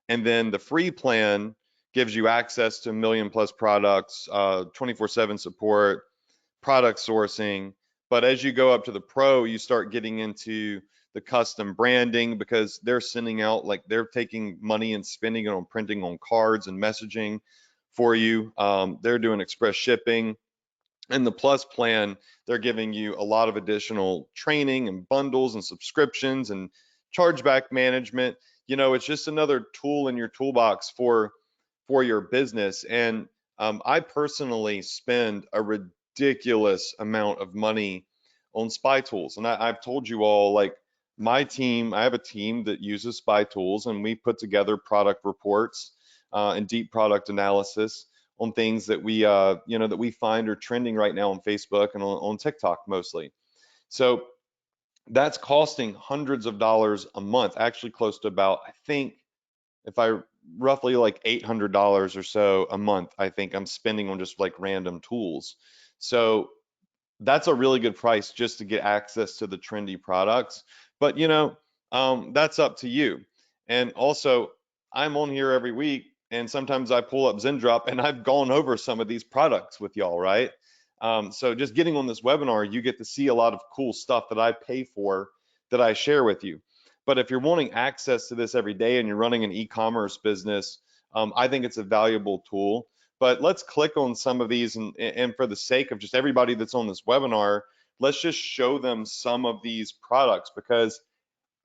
And then the free plan gives you access to a million plus products, 24/7 support, product sourcing. But as you go up to the pro, you start getting into the custom branding because they're sending out, like they're taking money and spending it on printing on cards and messaging for you. They're doing express shipping. And the plus plan, they're giving you a lot of additional training and bundles and subscriptions and chargeback management. It's just another tool in your toolbox for your business. And I personally spend a ridiculous amount of money on spy tools. And I've told you all, like I have a team that uses spy tools, and we put together product reports and deep product analysis on things that that we find are trending right now on Facebook and on TikTok mostly. So that's costing hundreds of dollars a month, actually close to about, I think, if I roughly like $800 or so a month, I think I'm spending on just like random tools. So that's a really good price just to get access to the trendy products. But that's up to you. And also, I'm on here every week, and sometimes I pull up ZenDrop, and I've gone over some of these products with y'all, right? So just getting on this webinar, you get to see a lot of cool stuff that I pay for that I share with you. But if you're wanting access to this every day and you're running an e-commerce business, I think it's a valuable tool. But let's click on some of these, and for the sake of just everybody that's on this webinar, let's just show them some of these products because,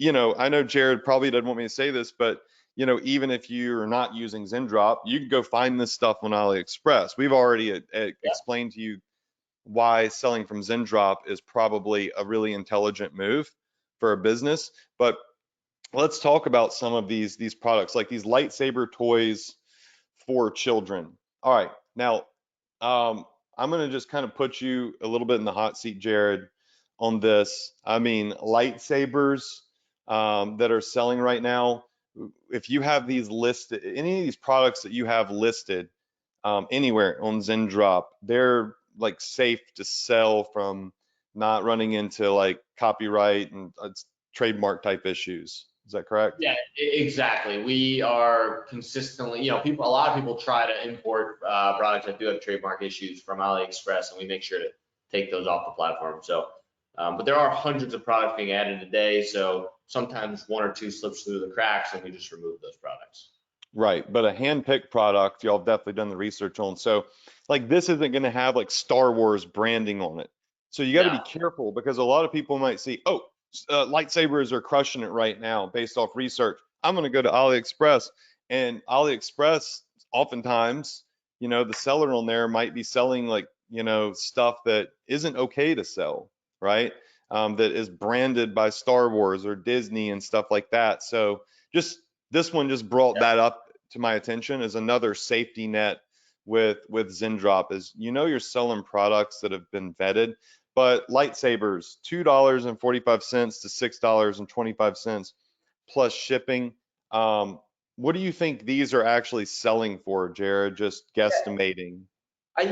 I know Jared probably doesn't want me to say this, but even if you're not using ZenDrop, you can go find this stuff on AliExpress. We've already explained to you why selling from ZenDrop is probably a really intelligent move for a business. But let's talk about some of these products, like these lightsaber toys for children. All right, now I'm going to just kind of put you a little bit in the hot seat, Jared, on this. I mean, lightsabers that are selling right now. If you have these listed, any of these products that you have listed anywhere on ZenDrop, they're like safe to sell from not running into like copyright and trademark type issues. Is that correct? Yeah, exactly. We are consistently, a lot of people try to import products that do have trademark issues from AliExpress, and we make sure to take those off the platform. So, but there are hundreds of products being added a day, so sometimes one or two slips through the cracks, and we just remove those products. Right, but a hand-picked product, y'all have definitely done the research on. So, like this isn't going to have like Star Wars branding on it. So you got to No. be careful because a lot of people might see, oh, lightsabers are crushing it right now based off research. I'm going to go to AliExpress, and AliExpress oftentimes, the seller on there might be selling like, stuff that isn't okay to sell, right? That is branded by Star Wars or Disney and stuff like that. So just this one just brought that up to my attention as another safety net with ZenDrop is you're selling products that have been vetted, but lightsabers $2.45 to $6.25 plus shipping. What do you think these are actually selling for, Jared? Just guesstimating.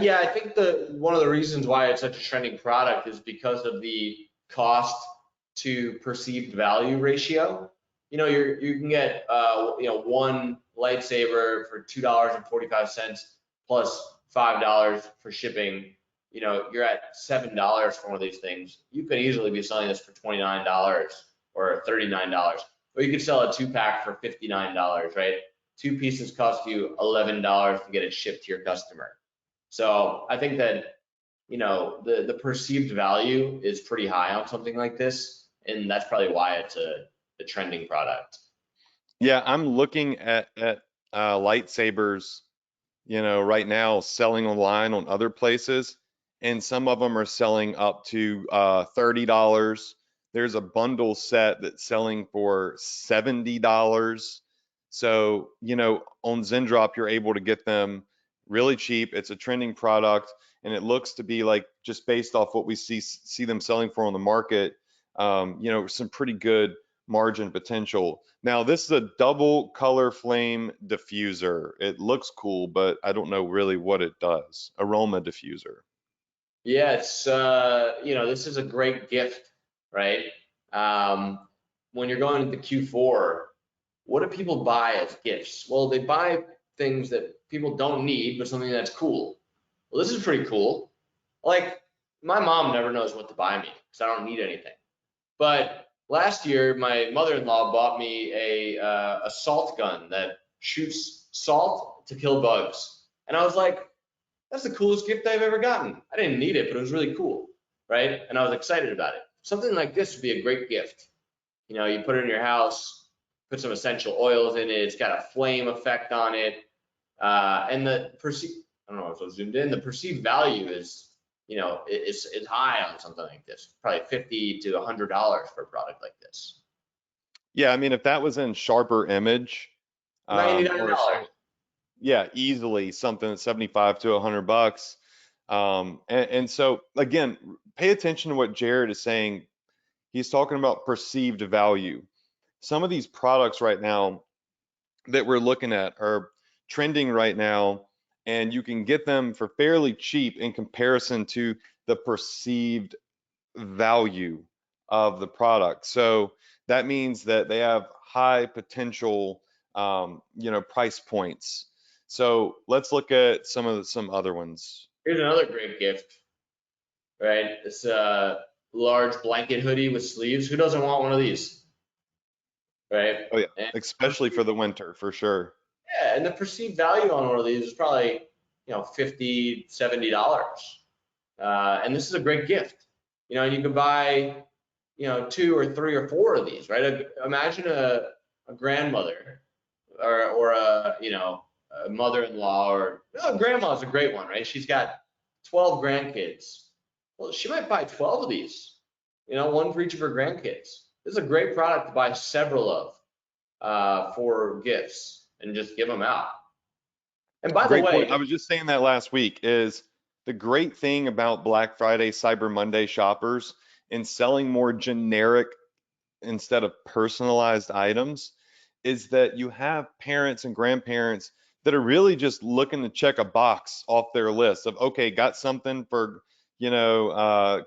Yeah, I think one of the reasons why it's such a trending product is because of the cost to perceived value ratio. You can get one lightsaber for $2.45 plus $5 for shipping. You're at $7 for one of these things. You could easily be selling this for $29 or $39, or you could sell a 2-pack for $59, right? Two pieces cost you $11 to get it shipped to your customer. So I think that, the perceived value is pretty high on something like this, and that's probably why it's a trending product. Yeah, I'm looking at lightsabers, right now selling online on other places, and some of them are selling up to $30. There's a bundle set that's selling for $70. So, on ZenDrop, you're able to get them really cheap. It's a trending product, and it looks to be like just based off what we see them selling for on the market, some pretty good margin potential. Now, this is a double color flame diffuser. It looks cool, but I don't know really what it does. Aroma diffuser. Yeah, this is a great gift, right? Um, when you're going into Q4, what do people buy as gifts? Well, they buy things that people don't need, but something that's cool. Well, this is pretty cool. Like, my mom never knows what to buy me because I don't need anything. But last year, my mother-in-law bought me a salt gun that shoots salt to kill bugs, and I was like, that's the coolest gift I've ever gotten. I didn't need it, but it was really cool, right? And I was excited about it. Something like this would be a great gift. You put it in your house, put some essential oils in it. It's got a flame effect on it, and I don't know if it was zoomed in. The perceived value is high on something like this. Probably $50 to $100 for a product like this. Yeah, I mean, if that was in sharper image, or $99. yeah, easily something that's 75 to $100. And so again, pay attention to what Jared is saying. He's talking about perceived value. Some of these products right now that we're looking at are trending right now, and you can get them for fairly cheap in comparison to the perceived value of the product. So that means that they have high potential, price points. So let's look at some other ones. Here's another great gift, right? It's a large blanket hoodie with sleeves. Who doesn't want one of these, right? Oh yeah, And especially for the winter, for sure. yeah, and the perceived value on one of these is probably, $50, $70. And this is a great gift. And you can buy, two or three or four of these, right? Imagine a grandmother or a mother-in-law or grandma's a great one, right? She's got 12 grandkids. Well, she might buy 12 of these, one for each of her grandkids. This is a great product to buy several of for gifts and just give them out. And by the Great point. way, I was just saying that last week is the great thing about Black Friday, Cyber Monday shoppers and selling more generic instead of personalized items is that you have parents and grandparents that are really just looking to check a box off their list of, okay, got something for,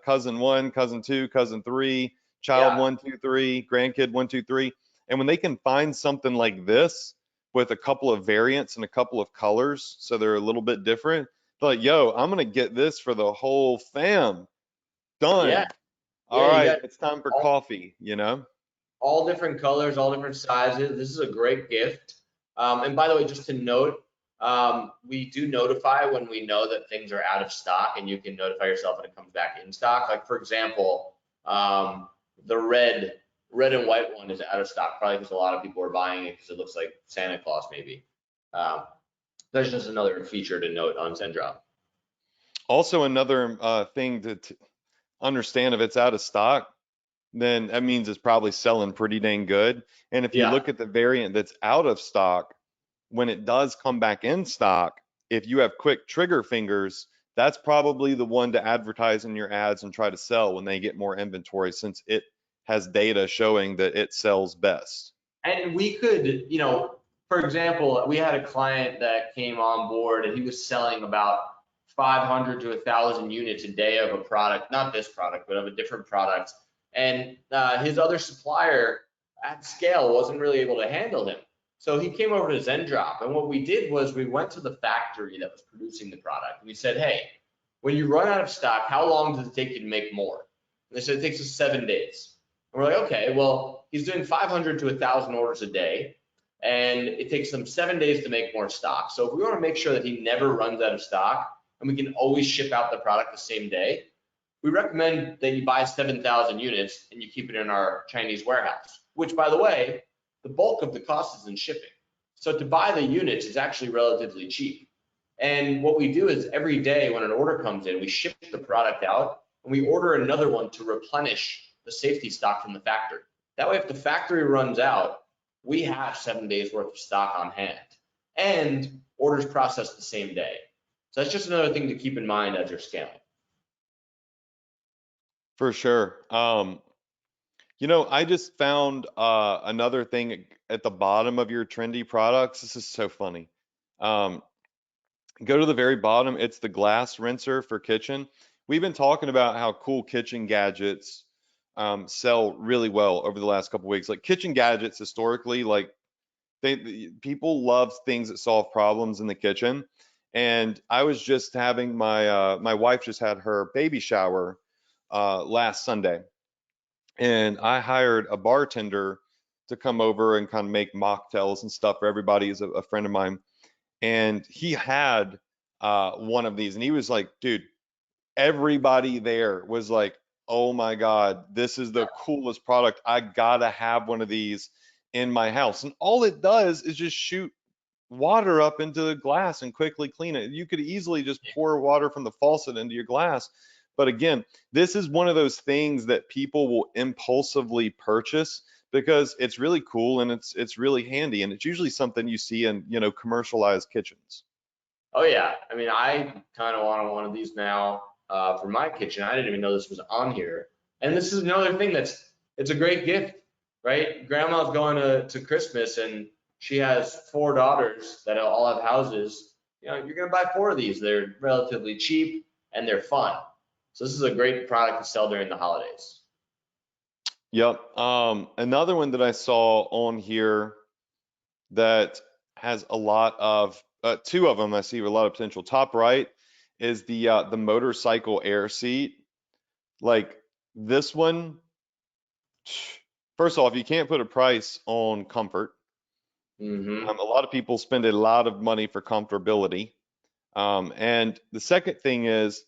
cousin one, cousin two, cousin three, child yeah, one, two, three, grandkid one, two, three. And when they can find something like this with a couple of variants and a couple of colors, so they're a little bit different, they're like, yo, I'm going to get this for the whole fam. yeah, Done. All yeah, you right, got it's time for all, coffee. all different colors, all different sizes. This is a great gift. And by the way, just to note, we do notify when we know that things are out of stock, and you can notify yourself when it comes back in stock. Like for example, the red and white one is out of stock, probably because a lot of people are buying it because it looks like Santa Claus maybe. Um, that's just another feature to note on ZenDrop. Also, another thing to understand, if it's out of stock, then that means it's probably selling pretty dang good. And if you Yeah, look at the variant that's out of stock, when it does come back in stock, if you have quick trigger fingers, that's probably the one to advertise in your ads and try to sell when they get more inventory, since it has data showing that it sells best. and we could, for example, we had a client that came on board and he was selling about 500 to 1,000 units a day of a product, not this product, but of a different product. And his other supplier at scale wasn't really able to handle him. So he came over to ZenDrop. And what we did was we went to the factory that was producing the product. And we said, hey, when you run out of stock, how long does it take you to make more? And they said, it takes us 7 days. And we're like, okay, well, he's doing 500 to 1,000 orders a day, and it takes them 7 days to make more stock. So if we want to make sure that he never runs out of stock, and we can always ship out the product the same day, we recommend that you buy 7,000 units and you keep it in our Chinese warehouse, which, by the way, the bulk of the cost is in shipping. So to buy the units is actually relatively cheap. And what we do is every day when an order comes in, we ship the product out and we order another one to replenish the safety stock from the factory. That way, if the factory runs out, we have 7 days worth of stock on hand and orders processed the same day. So that's just another thing to keep in mind as you're scaling. For sure. I just found another thing at the bottom of your trendy products. This is so funny. Um, Go to the very bottom. It's the glass rinser for kitchen. We've been talking about how cool kitchen gadgets sell really well over the last couple weeks. Like kitchen gadgets historically, like people love things that solve problems in the kitchen. And I was just having my wife just had her baby shower last Sunday, and I hired a bartender to come over and kind of make mocktails and stuff for everybody. He's a friend of mine, and he had one of these, and he was like, dude, everybody there was like, oh my God, this is the coolest product. I gotta have one of these in my house. And all it does is just shoot water up into the glass and quickly clean it. You could easily just pour water from the faucet into your glass. But again, this is one of those things that people will impulsively purchase because it's really cool and it's really handy, and it's usually something you see in, commercialized kitchens. Oh yeah, I mean, I kind of want one of these now for my kitchen. I didn't even know this was on here. And this is another thing it's a great gift, right? Grandma's going to Christmas and she has 4 daughters that all have houses. You're gonna buy 4 of these. They're relatively cheap and they're fun. So this is a great product to sell during the holidays. Yep. Another one that I saw on here that has a lot of two of them I see with a lot of potential. Top right is the motorcycle air seat. Like this one, first off, you can't put a price on comfort. Mm-hmm. A lot of people spend a lot of money for comfortability. And the second thing is,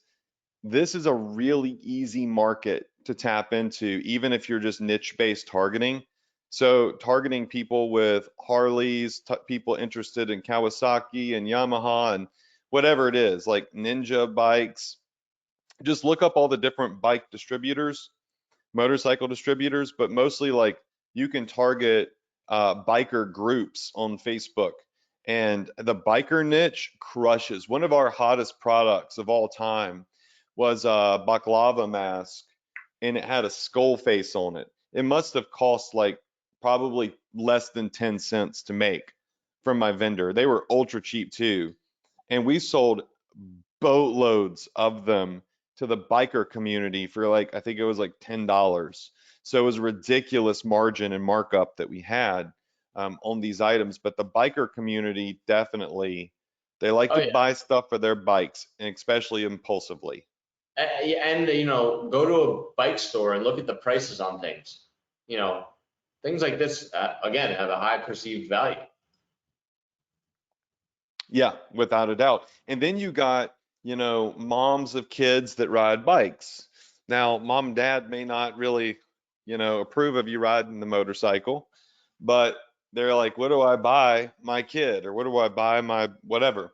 this is a really easy market to tap into, even if you're just niche-based targeting. So targeting people with Harleys, people interested in Kawasaki and Yamaha and whatever it is, like Ninja bikes. Just look up all the different bike distributors, motorcycle distributors, but mostly like you can target biker groups on Facebook. And the biker niche crushes. One of our hottest products of all time was a baklava mask, and it had a skull face on it. It must have cost like probably less than 10 cents to make from my vendor. They were ultra cheap too. And we sold boatloads of them to the biker community for like, I think it was like $10. So it was a ridiculous margin and markup that we had on these items. But the biker community definitely, they like Oh to yeah. buy stuff for their bikes, and especially impulsively. And go to a bike store and look at the prices on things. You know, things like this again have a high perceived value. Yeah, without a doubt. And then you got, moms of kids that ride bikes. Now, mom and dad may not really, approve of you riding the motorcycle, but they're like, what do I buy my kid, or what do I buy my whatever?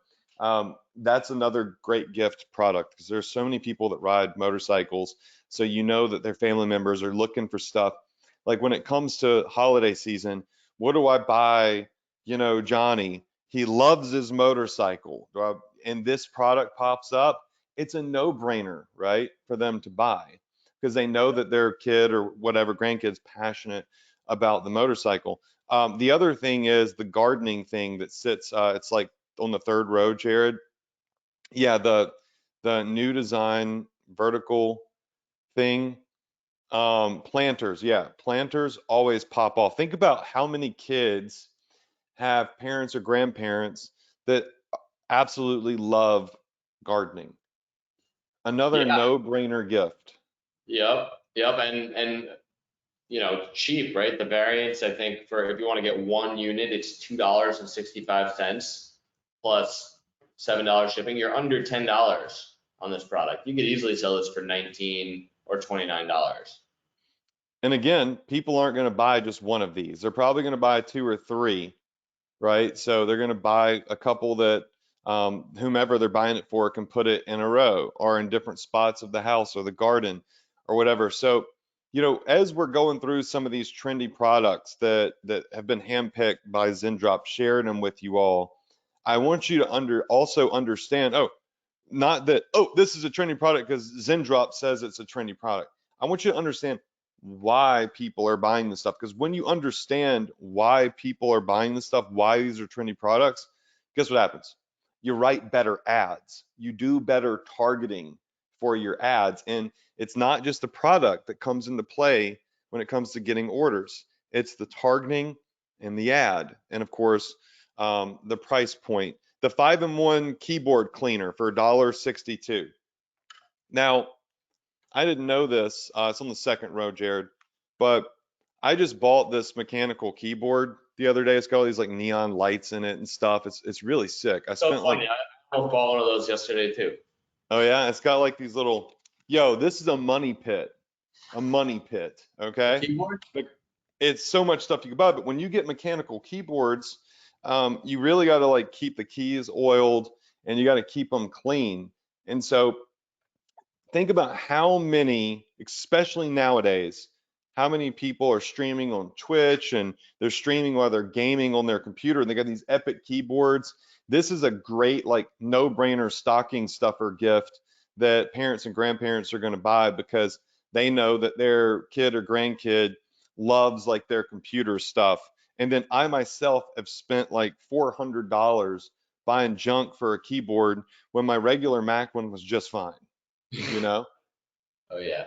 That's another great gift product because there's so many people that ride motorcycles. So you know that their family members are looking for stuff. Like when it comes to holiday season, what do I buy, Johnny? He loves his motorcycle, and this product pops up. It's a no-brainer, right, for them to buy because they know that their kid or whatever grandkid's passionate about the motorcycle. The other thing is the gardening thing that sits. It's like on the third row, Jared. Yeah, the new design vertical thing. Planters. Yeah, planters always pop off. Think about how many kids have parents or grandparents that absolutely love gardening. Another Yeah. no-brainer gift. Yep. Yep. And cheap, right? The variance, I think, for if you want to get one unit, it's $2.65 plus $7 shipping, you're under $10 on this product. You could easily sell this for $19 or $29. And again, people aren't going to buy just one of these. They're probably going to buy two or three, right? So they're going to buy a couple that whomever they're buying it for can put it in a row or in different spots of the house or the garden or whatever. So, as we're going through some of these trendy products that have been handpicked by ZenDrop, sharing them with you all, I want you to also understand, not that, this is a trendy product because ZenDrop says it's a trendy product. I want you to understand why people are buying this stuff. Because when you understand why people are buying this stuff, why these are trendy products, guess what happens? You write better ads. You do better targeting for your ads. And it's not just the product that comes into play when it comes to getting orders. It's the targeting and the ad. And of course, the price point. The 5-in-1 keyboard cleaner for $1.62. Now, I didn't know this. It's on the second row, Jared, but I just bought this mechanical keyboard the other day. It's got all these like neon lights in it and stuff. It's really sick. I So spent funny. I bought one of those yesterday too. oh yeah, it's got like these little, this is a money pit, A okay? keyboard? Like, it's so much stuff you can buy, but when you get mechanical keyboards, you really got to like keep the keys oiled and you got to keep them clean. And so think about how many, especially nowadays, how many people are streaming on Twitch and they're streaming while they're gaming on their computer and they got these epic keyboards. This is a great like no-brainer stocking stuffer gift that parents and grandparents are going to buy because they know that their kid or grandkid loves like their computer stuff. And then I myself have spent like $400 buying junk for a keyboard when my regular Mac one was just fine, you know? Oh yeah.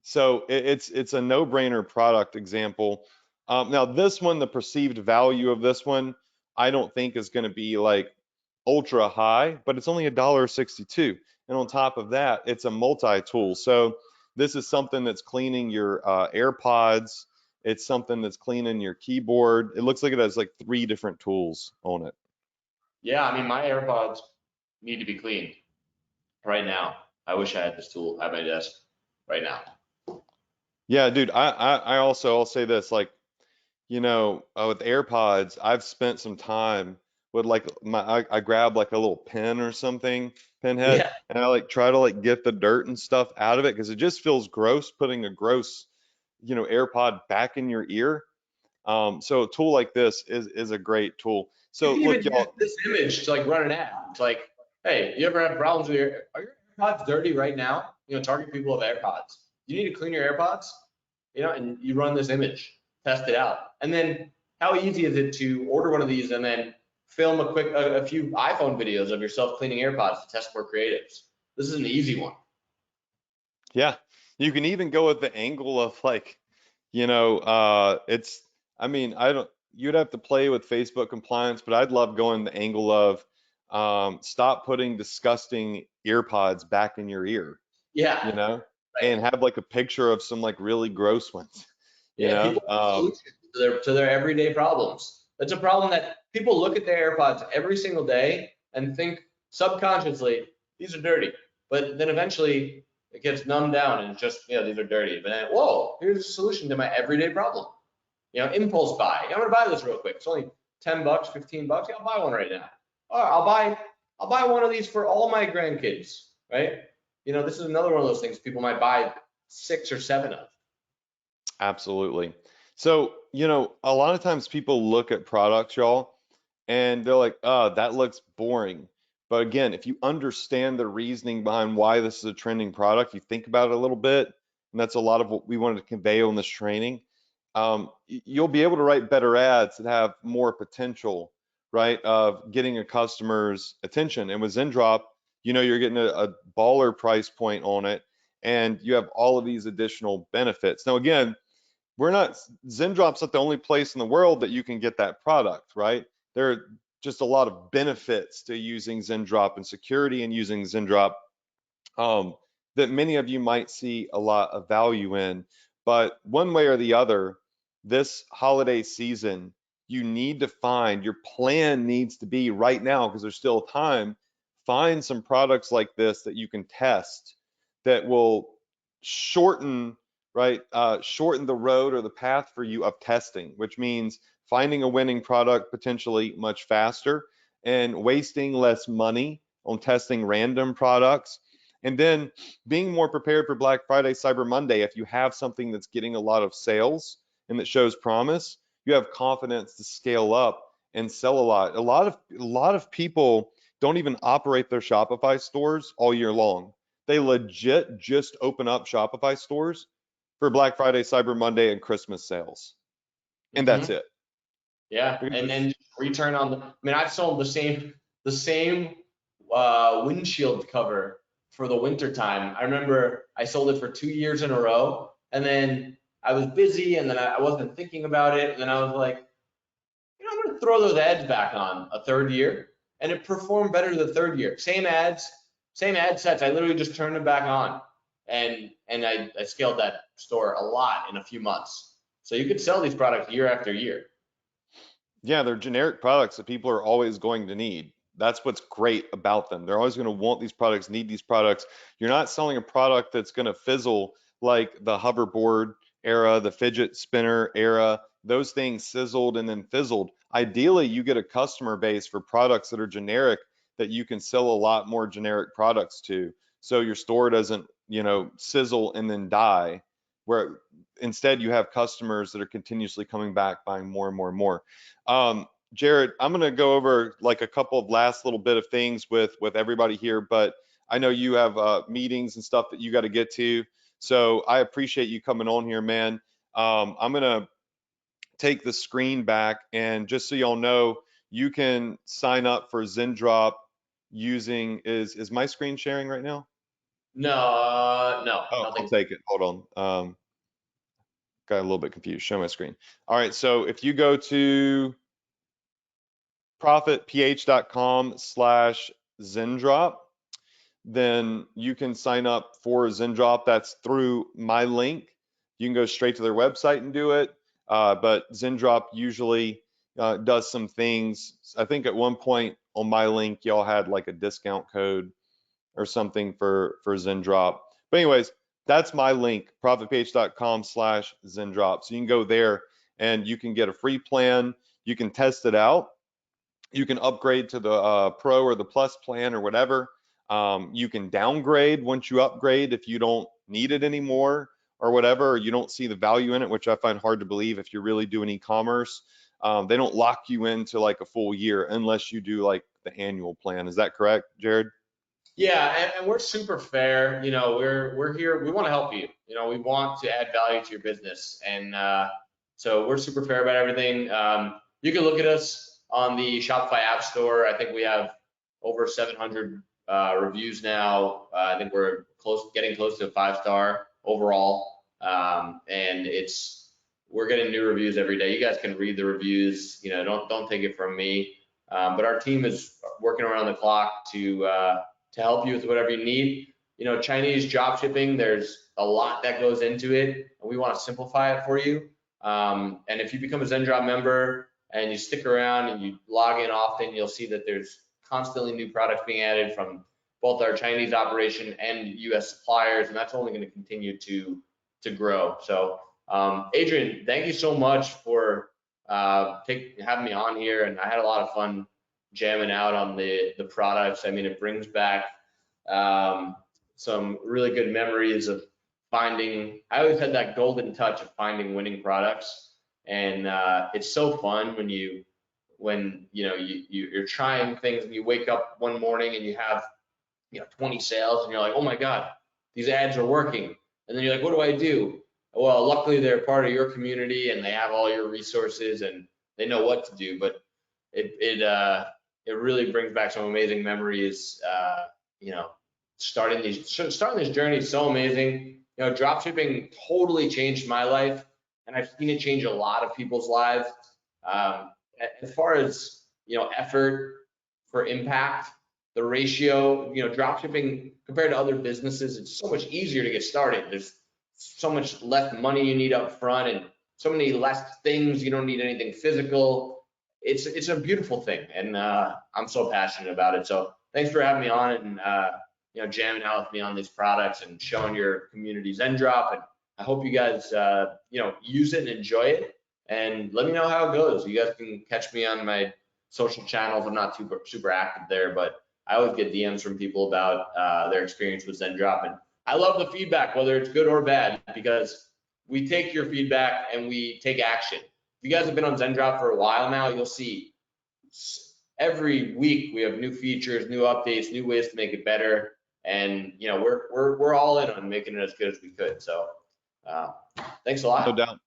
So it's a no-brainer product example. Now this one, the perceived value of this one, I don't think is going to be like ultra high, but it's only $1.62. And on top of that, it's a multi-tool. So this is something that's cleaning your AirPods. It's something that's cleaning your keyboard. It looks like it has like 3 different tools on it. Yeah, I mean, my AirPods need to be cleaned right now. I wish I had this tool at my desk right now. Yeah, dude, I'll say this, like, with AirPods, I've spent some time with like I grab like a little pen or something, pen head, Yeah. and I like try to like get the dirt and stuff out of it because it just feels gross putting a gross, AirPod back in your ear. So a tool like this is a great tool. You So can look, even use y'all, this image to like run an ad. It's like, hey, you ever have problems with are your AirPods dirty right now? Target people with AirPods. You need to clean your AirPods, and you run this image, test it out. And then how easy is it to order one of these and then film a few iPhone videos of yourself cleaning AirPods to test more creatives? This is an easy one. yeah, you can even go with the angle of like, I mean, I don't, you'd have to play with Facebook compliance, but I'd love going the angle of stop putting disgusting ear pods back in your ear, you Yeah, know, right. and have like a picture of some like really gross ones, you Yeah, know? people have solutions to their everyday problems. That's a problem that people look at their AirPods every single day and think subconsciously these are dirty, but then eventually it gets numbed down and it's just these are dirty. But then whoa, here's a solution to my everyday problem. Impulse buy. I'm gonna buy this real quick. It's only $10, $15. Yeah, I'll buy one right now. Or I'll buy one of these for all my grandkids. Right? This is another one of those things people might buy 6 or 7 of. Absolutely. So, a lot of times people look at products, y'all, and they're like, oh, that looks boring. But again, if you understand the reasoning behind why this is a trending product, you think about it a little bit, and that's a lot of what we wanted to convey on this training. You'll be able to write better ads that have more potential, right, of getting a customer's attention. And with ZenDrop, you're getting a baller price point on it, and you have all of these additional benefits. Now, again, we're not ZenDrop's not the only place in the world that you can get that product, right? There are just a lot of benefits to using ZenDrop and security and using ZenDrop that many of you might see a lot of value in. But one way or the other, this holiday season, you need to find your plan needs to be right now because there's still time find some products like this that you can test that will shorten, right, shorten the road or the path for you of testing, which means finding a winning product potentially much faster and wasting less money on testing random products. And then being more prepared for Black Friday, Cyber Monday. If you have something that's getting a lot of sales and that shows promise, you have confidence to scale up and sell a lot. A lot of people don't even operate their Shopify stores all year long. They legit just open up Shopify stores for Black Friday, Cyber Monday, and Christmas sales, and that's Hmm. it. Yeah, Because and it's, then return on the. I mean, I've sold the same windshield cover for the winter time. I remember I sold it for 2 years in a row, and then I was busy, and then I wasn't thinking about it, and then I was like, I'm gonna throw those ads back on a third year, and it performed better the third year. Same ads, same ad sets. I literally just turned them back on, and I scaled that store a lot in a few months. So you could sell these products year after year. yeah, they're generic products that people are always going to need. That's what's great about them. They're always going to want these products, need these products. You're not selling a product that's going to fizzle like the hoverboard era, the fidget spinner era. Those things sizzled and then fizzled. Ideally, you get a customer base for products that are generic that you can sell a lot more generic products to. So your store doesn't, sizzle and then die, where instead you have customers that are continuously coming back, buying more and more and more. Jared, I'm going to go over like a couple of last little bit of things with everybody here, but I know you have meetings and stuff that you got to get to. So I appreciate you coming on here, man. I'm going to take the screen back, and just so y'all know, you can sign up for ZenDrop using, is my screen sharing right now? No, no, Oh, I'll nothing. take it. Hold on. Got a little bit confused. Show my screen. All right, so if you go to profitph.com/ZenDrop, then you can sign up for ZenDrop. That's through my link. You can go straight to their website and do it. But ZenDrop usually does some things. I think at one point on my link, y'all had like a discount code or something for ZenDrop. But anyways, that's my link, profitph.com/ZenDrop. So you can go there and you can get a free plan. You can test it out. You can upgrade to the Pro or the Plus plan or whatever. You can downgrade once you upgrade if you don't need it anymore or whatever, or you don't see the value in it, which I find hard to believe if you're really doing e-commerce. They don't lock you into like a full year unless you do like the annual plan. Is that correct, Jared? Yeah, and we're super fair. We're here. We want to help you. We want to add value to your business, and so we're super fair about everything. You can look at us on the Shopify App Store. I think we have over 700 reviews now. I think we're getting close to a 5-star overall, and we're getting new reviews every day. You guys can read the reviews. Don't take it from me. But our team is working around the clock to help you with whatever you need. Chinese drop shipping, there's a lot that goes into it, and we want to simplify it for you. And if you become a ZenDrop member and you stick around and you log in often, you'll see that there's constantly new products being added from both our Chinese operation and US suppliers, and that's only going to continue to grow. So, Adrian, thank you so much for having me on here, and I had a lot of fun jamming out on the products. I mean, it brings back some really good memories of finding. I always had that golden touch of finding winning products, and it's so fun when you're trying things and you wake up one morning and you have 20 sales and you're like, oh my god, these ads are working, and then you're like, what do I do? Well, luckily they're part of your community and they have all your resources and they know what to do. But it really brings back some amazing memories. Starting this journey is so amazing. Drop shipping totally changed my life, and I've seen it change a lot of people's lives. Um, as far as effort for impact, the ratio, drop shipping compared to other businesses, it's so much easier to get started. There's so much less money you need up front, and so many less things. You don't need anything physical. It's a beautiful thing, and I'm so passionate about it. So thanks for having me on and jamming out with me on these products and showing your community ZenDrop. And I hope you guys use it and enjoy it. And let me know how it goes. You guys can catch me on my social channels. I'm not super active there, but I always get DMs from people about their experience with ZenDrop. And I love the feedback, whether it's good or bad, because we take your feedback and we take action. If you guys have been on ZenDrop for a while now, you'll see every week we have new features, new updates, new ways to make it better. And we're all in on making it as good as we could. So thanks a lot. No doubt.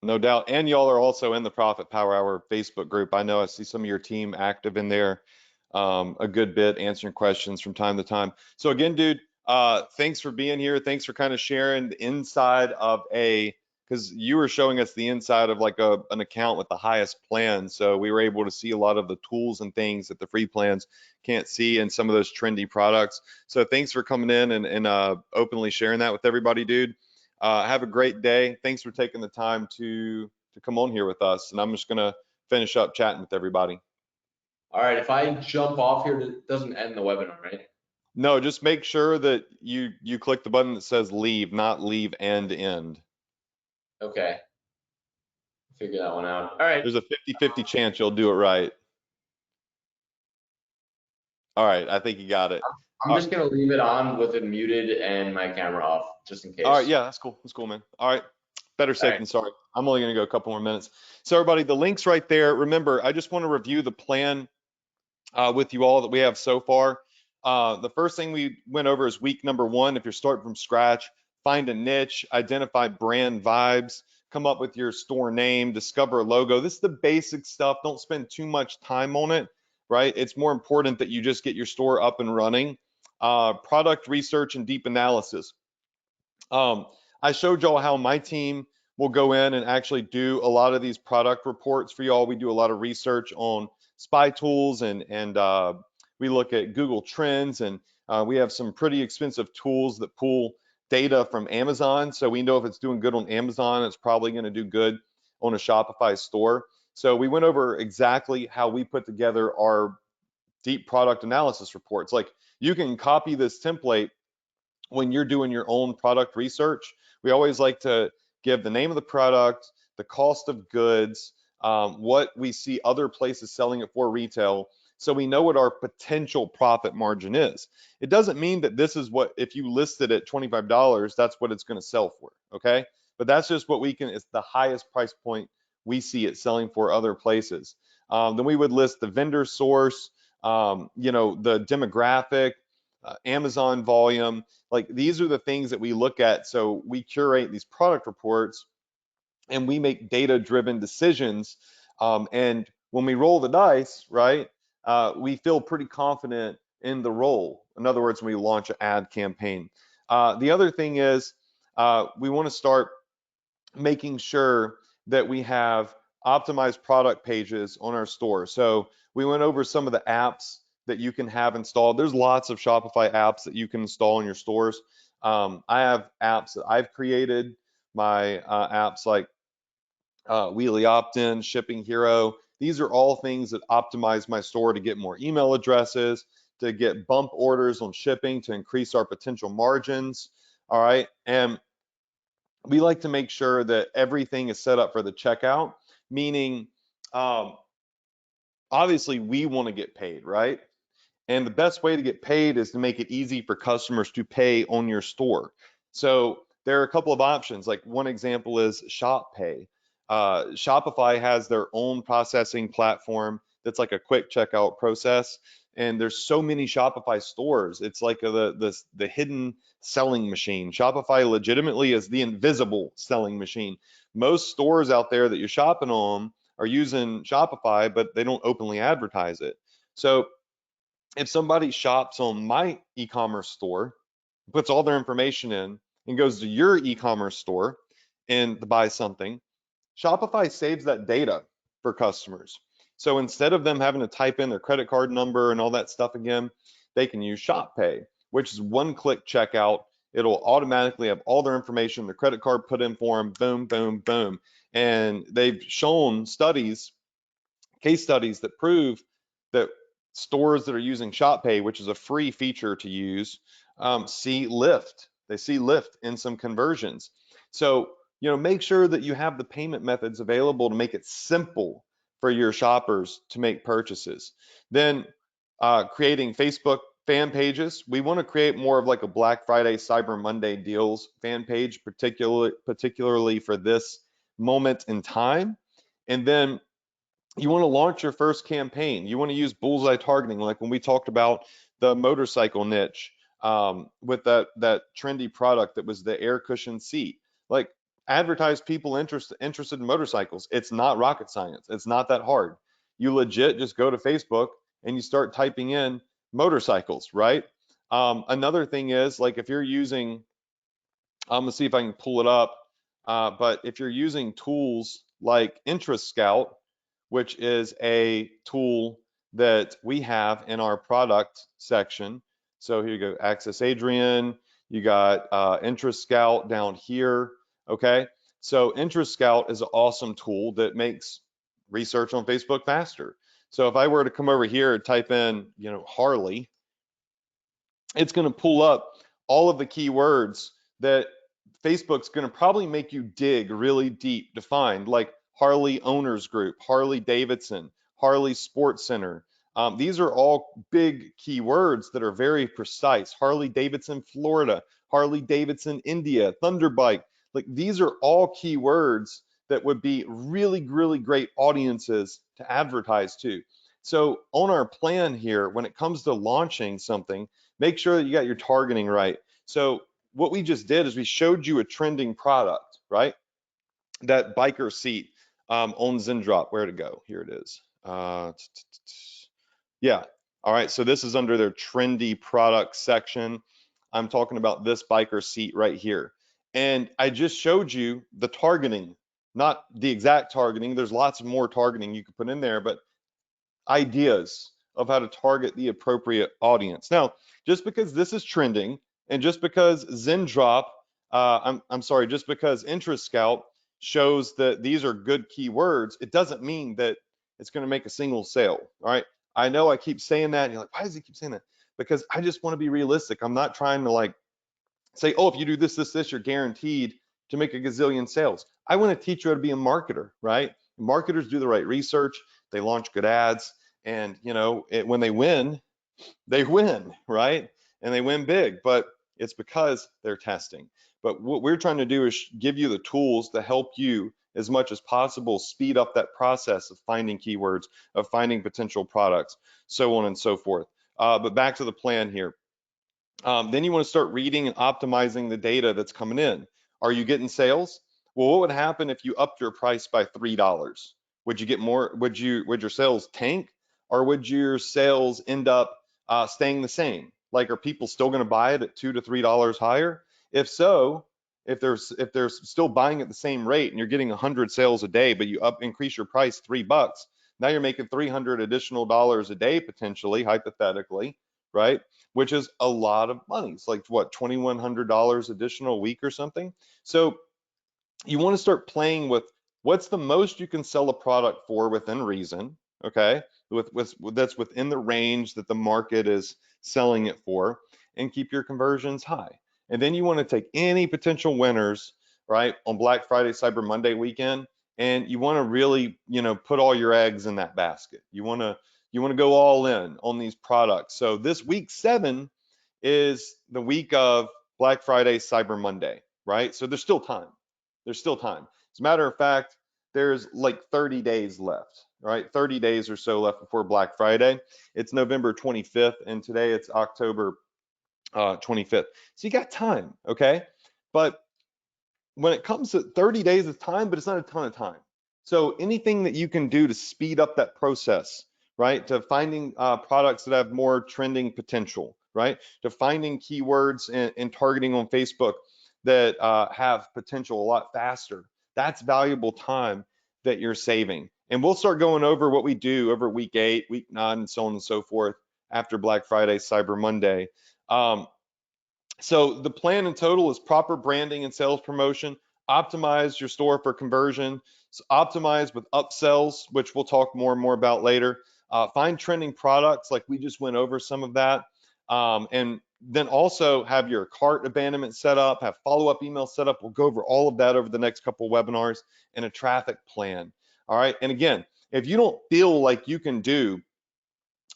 No doubt. And y'all are also in the Profit Power Hour Facebook group. I know I see some of your team active in there a good bit, answering questions from time to time. So again, dude, thanks for being here. Thanks for kind of sharing the inside of because you were showing us the inside of like an account with the highest plan. So we were able to see a lot of the tools and things that the free plans can't see and some of those trendy products. So thanks for coming in and openly sharing that with everybody, dude. Have a great day. Thanks for taking the time to come on here with us. And I'm just gonna finish up chatting with everybody. All right, if I jump off here, it doesn't end the webinar, right? No, just make sure that you click the button that says leave, not leave and end. Okay. Figure that one out. All right. There's a 50-50 chance you'll do it right. All right, I think you got it. I'm just gonna leave it on with it muted and my camera off, just in case. All right, yeah, that's cool. That's cool, man. All right, better safe than sorry. I'm only gonna go a couple more minutes. So everybody, the link's right there. Remember, I just want to review the plan with you all that we have so far. The first thing we went over is week number 1. If you're starting from scratch, find a niche, identify brand vibes, come up with your store name, discover a logo. This is the basic stuff. Don't spend too much time on it, right? It's more important that you just get your store up and running. Product research and deep analysis. I showed y'all how my team will go in and actually do a lot of these product reports for y'all. We do a lot of research on spy tools and we look at Google Trends, and we have some pretty expensive tools that pull data from Amazon. So we know if it's doing good on Amazon, it's probably going to do good on a Shopify store. So we went over exactly how we put together our deep product analysis reports. Like, you can copy this template when you're doing your own product research. We always like to give the name of the product, the cost of goods, what we see other places selling it for retail, so we know what our potential profit margin is. It doesn't mean that this is what, if you list it at $25, that's what it's going to sell for, okay? But that's just what it's the highest price point we see it selling for other places. Then we would list the vendor source, the demographic, Amazon volume. Like, these are the things that we look at. So we curate these product reports and we make data-driven decisions. And when we roll the dice, right, we feel pretty confident in the roll. In other words, when we launch an ad campaign. The other thing is we want to start making sure that we have optimized product pages on our store. So we went over some of the apps that you can have installed. There's lots of Shopify apps that you can install in your stores. I have apps that I've created. My apps like Wheelie Opt-in, Shipping Hero. These are all things that optimize my store to get more email addresses, to get bump orders on shipping, to increase our potential margins. All right. And we like to make sure that everything is set up for the checkout, meaning obviously we want to get paid, right? And the best way to get paid is to make it easy for customers to pay on your store. So there are a couple of options. Like, one example is Shop Pay. Shopify has their own processing platform that's like a quick checkout process. And there's so many Shopify stores. It's like the hidden selling machine. Shopify legitimately is the invisible selling machine. Most stores out there that you're shopping on are using Shopify, but they don't openly advertise it. So if somebody shops on my e-commerce store, puts all their information in, and goes to your e-commerce store and buys something, Shopify saves that data for customers. So instead of them having to type in their credit card number and all that stuff again, they can use Shop Pay, which is one-click checkout. It'll automatically have all their information, their credit card put in for them, boom, boom, boom. And they've shown case studies that prove that stores that are using Shop Pay, which is a free feature to use, see lift. They see lift in some conversions. So, make sure that you have the payment methods available to make it simple for your shoppers to make purchases. Then creating Facebook fan pages. We want to create more of like a Black Friday, Cyber Monday deals fan page, particularly for this moment in time. And then you want to launch your first campaign. You want to use bullseye targeting, like when we talked about the motorcycle niche, with that trendy product that was the air cushion seat. Like, advertise people interested in motorcycles. It's not rocket science. It's not that hard. You legit just go to Facebook and you start typing in motorcycles, right? Another thing is, like, if you're using, I'm gonna see if I can pull it up, but if you're using tools like Interest Scout, which is a tool that we have in our product section. So here you go, Access Adrian, you got Interest Scout down here, okay? So Interest Scout is an awesome tool that makes research on Facebook faster. So if I were to come over here and type in, Harley, it's going to pull up all of the keywords that Facebook's going to probably make you dig really deep to find, like Harley Owners Group, Harley Davidson, Harley Sports Center. These are all big keywords that are very precise. Harley Davidson, Florida, Harley Davidson, India, Thunderbike. Like, these are all keywords that would be really, really great audiences to advertise to. So on our plan here, when it comes to launching something, make sure that you got your targeting right. So what we just did is we showed you a trending product, right? That biker seat on ZenDrop. Where'd it go? Here it is. Yeah. All right. So this is under their trendy product section. I'm talking about this biker seat right here. And I just showed you the targeting, not the exact targeting. There's lots more targeting you could put in there, but ideas of how to target the appropriate audience. Now, just because this is trending, and just because ZenDrop, I'm sorry, just because Interest Scout shows that these are good keywords, it doesn't mean that it's going to make a single sale. All right. I know I keep saying that, and you're like, why does he keep saying that? Because I just want to be realistic. I'm not trying to like say, oh, if you do this, this, this, you're guaranteed to make a gazillion sales. I want to teach you how to be a marketer, right? Marketers do the right research, they launch good ads, and when they win, right? And they win big, but it's because they're testing. But what we're trying to do is give you the tools to help you as much as possible speed up that process of finding keywords, of finding potential products, so on and so forth. But back to the plan here. Then you want to start reading and optimizing the data that's coming in. Are you getting sales? Well, what would happen if you upped your price by $3? Would you get more? Would your sales tank, or would your sales end up staying the same? Like, are people still going to buy it at $2 to $3 higher? If so, if they're still buying at the same rate and you're getting 100 sales a day, but you increase your price $3, now you're making 300 additional dollars a day potentially, hypothetically, right? Which is a lot of money. It's like, what, $2,100 additional a week or something? So you want to start playing with what's the most you can sell a product for within reason, okay? With that's within the range that the market is selling it for, and keep your conversions high. And then you want to take any potential winners, right, on Black Friday, Cyber Monday weekend, and you want to really, put all your eggs in that basket. You want to go all in on these products. So this week 7 is the week of Black Friday, Cyber Monday, right? So there's still time. There's still time. As a matter of fact, there's like 30 days left, right? 30 days or so left before Black Friday. It's November 25th, and today it's October 25th. So you got time, okay? But when it comes to 30 days of time, but it's not a ton of time. So anything that you can do to speed up that process, right? To finding products that have more trending potential, right? To finding keywords and targeting on Facebook that have potential a lot faster. That's valuable time that you're saving. And we'll start going over what we do over week 8, week 9, and so on and so forth after Black Friday, Cyber Monday. So the plan in total is proper branding and sales promotion, optimize your store for conversion, so optimize with upsells, which we'll talk more and more about later, Find trending products, like we just went over some of that. And then also have your cart abandonment set up, have follow-up email set up. We'll go over all of that over the next couple webinars, and a traffic plan. All right. And again, if you don't feel like you can do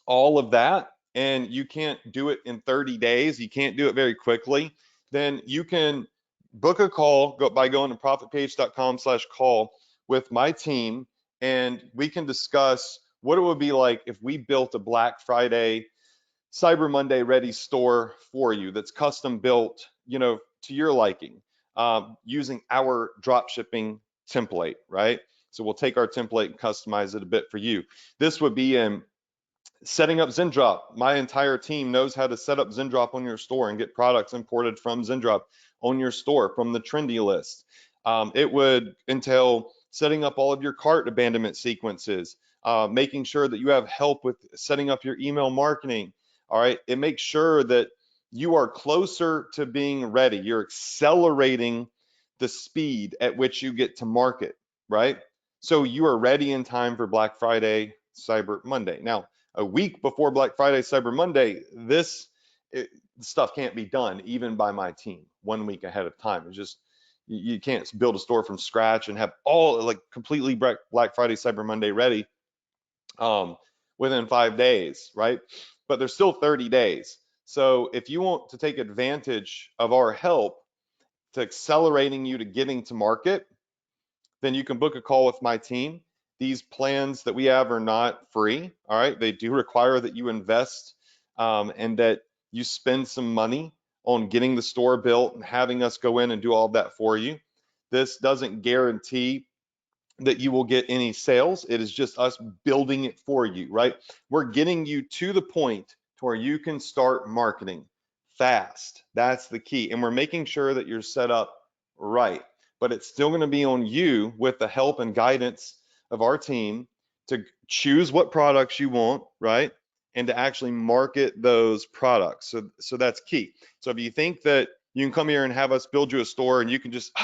all of that and you can't do it in 30 days, you can't do it very quickly, then you can book a call by going to profitpage.com/call with my team, and we can discuss what it would be like if we built a Black Friday, Cyber Monday ready store for you that's custom built, to your liking, using our drop shipping template, right? So we'll take our template and customize it a bit for you. This would be in setting up ZenDrop. My entire team knows how to set up ZenDrop on your store and get products imported from ZenDrop on your store from the trendy list. It would entail setting up all of your cart abandonment sequences, making sure that you have help with setting up your email marketing. All right. It makes sure that you are closer to being ready. You're accelerating the speed at which you get to market, right? So you are ready in time for Black Friday, Cyber Monday. Now, a week before Black Friday, Cyber Monday, stuff can't be done even by my team 1 week ahead of time. It's just, you can't build a store from scratch and have all like completely Black Friday, Cyber Monday ready within 5 days, right? But there's still 30 days. So if you want to take advantage of our help to accelerating you to getting to market, then you can book a call with my team. These plans that we have are not free, all right? They do require that you invest and that you spend some money on getting the store built and having us go in and do all of that for you. This doesn't guarantee that you will get any sales. It is just us building it for you, right? We're getting you to the point to where you can start marketing fast. That's the key. And we're making sure that you're set up right. But it's still going to be on you with the help and guidance of our team to choose what products you want, right? And to actually market those products. So that's key. So if you think that you can come here and have us build you a store and you can just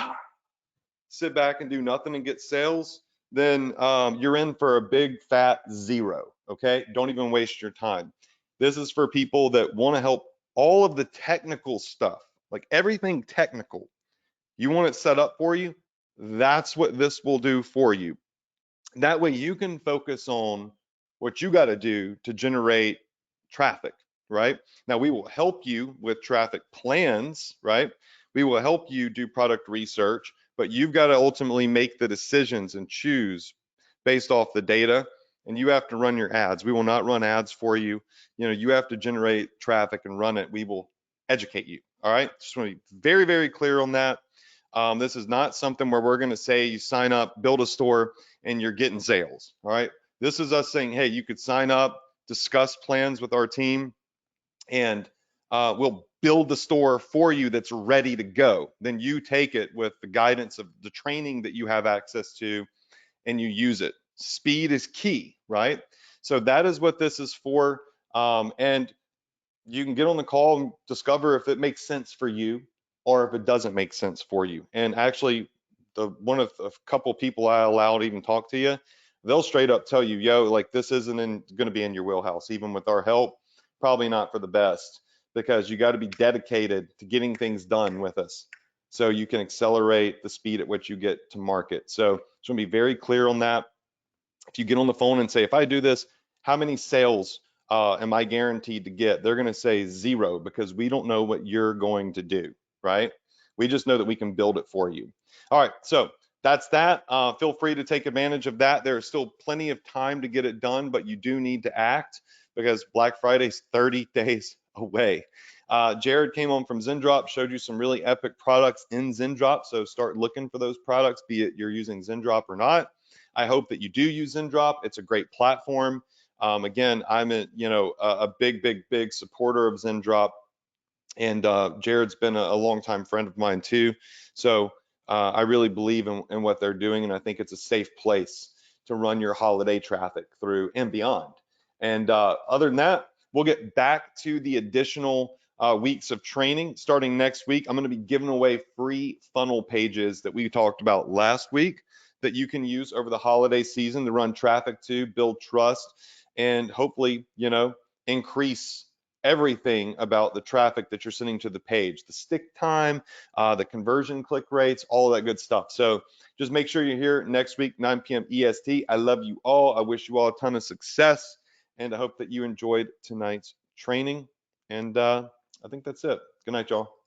sit back and do nothing and get sales, then you're in for a big fat zero, okay? Don't even waste your time. This is for people that want to help all of the technical stuff, like everything technical. You want it set up for you, that's what this will do for you. That way you can focus on what you got to do to generate traffic, right? Now we will help you with traffic plans, right? We will help you do product research, but you've got to ultimately make the decisions and choose based off the data, and you have to run your ads. We will not run ads for you. You have to generate traffic and run it. We will educate you. All right. Just want to be very, very clear on that. This is not something where we're going to say you sign up, build a store, and you're getting sales. All right. This is us saying, hey, you could sign up, discuss plans with our team, and we'll build the store for you that's ready to go. Then you take it with the guidance of the training that you have access to, and you use it. Speed is key, right? So that is what this is for. And you can get on the call and discover if it makes sense for you or if it doesn't make sense for you. And actually, one of a couple people I allow to even talk to you, they'll straight up tell you, yo, like this isn't going to be in your wheelhouse, even with our help, probably not for the best, because you got to be dedicated to getting things done with us so you can accelerate the speed at which you get to market. So just want to be very clear on that. If you get on the phone and say, if I do this, how many sales am I guaranteed to get? They're going to say 0, because we don't know what you're going to do, right? We just know that we can build it for you. All right, so that's that. Feel free to take advantage of that. There is still plenty of time to get it done, but you do need to act because Black Friday's 30 days away. Jared came on from ZenDrop, showed you some really epic products in ZenDrop, so start looking for those products, be it you're using ZenDrop or not. I hope that you do use ZenDrop. It's a great platform. Again, I'm a big supporter of ZenDrop, and Jared's been a longtime friend of mine too. So I really believe in what they're doing, and I think it's a safe place to run your holiday traffic through and beyond. And other than that, we'll get back to the additional weeks of training starting next week. I'm going to be giving away free funnel pages that we talked about last week. that you can use over the holiday season to run traffic to, build trust, and hopefully, increase everything about the traffic that you're sending to the page, the stick time, the conversion click rates, all of that good stuff. So just make sure you're here next week, 9 p.m. EST. I love you all. I wish you all a ton of success, and I hope that you enjoyed tonight's training. And I think that's it. Good night, y'all.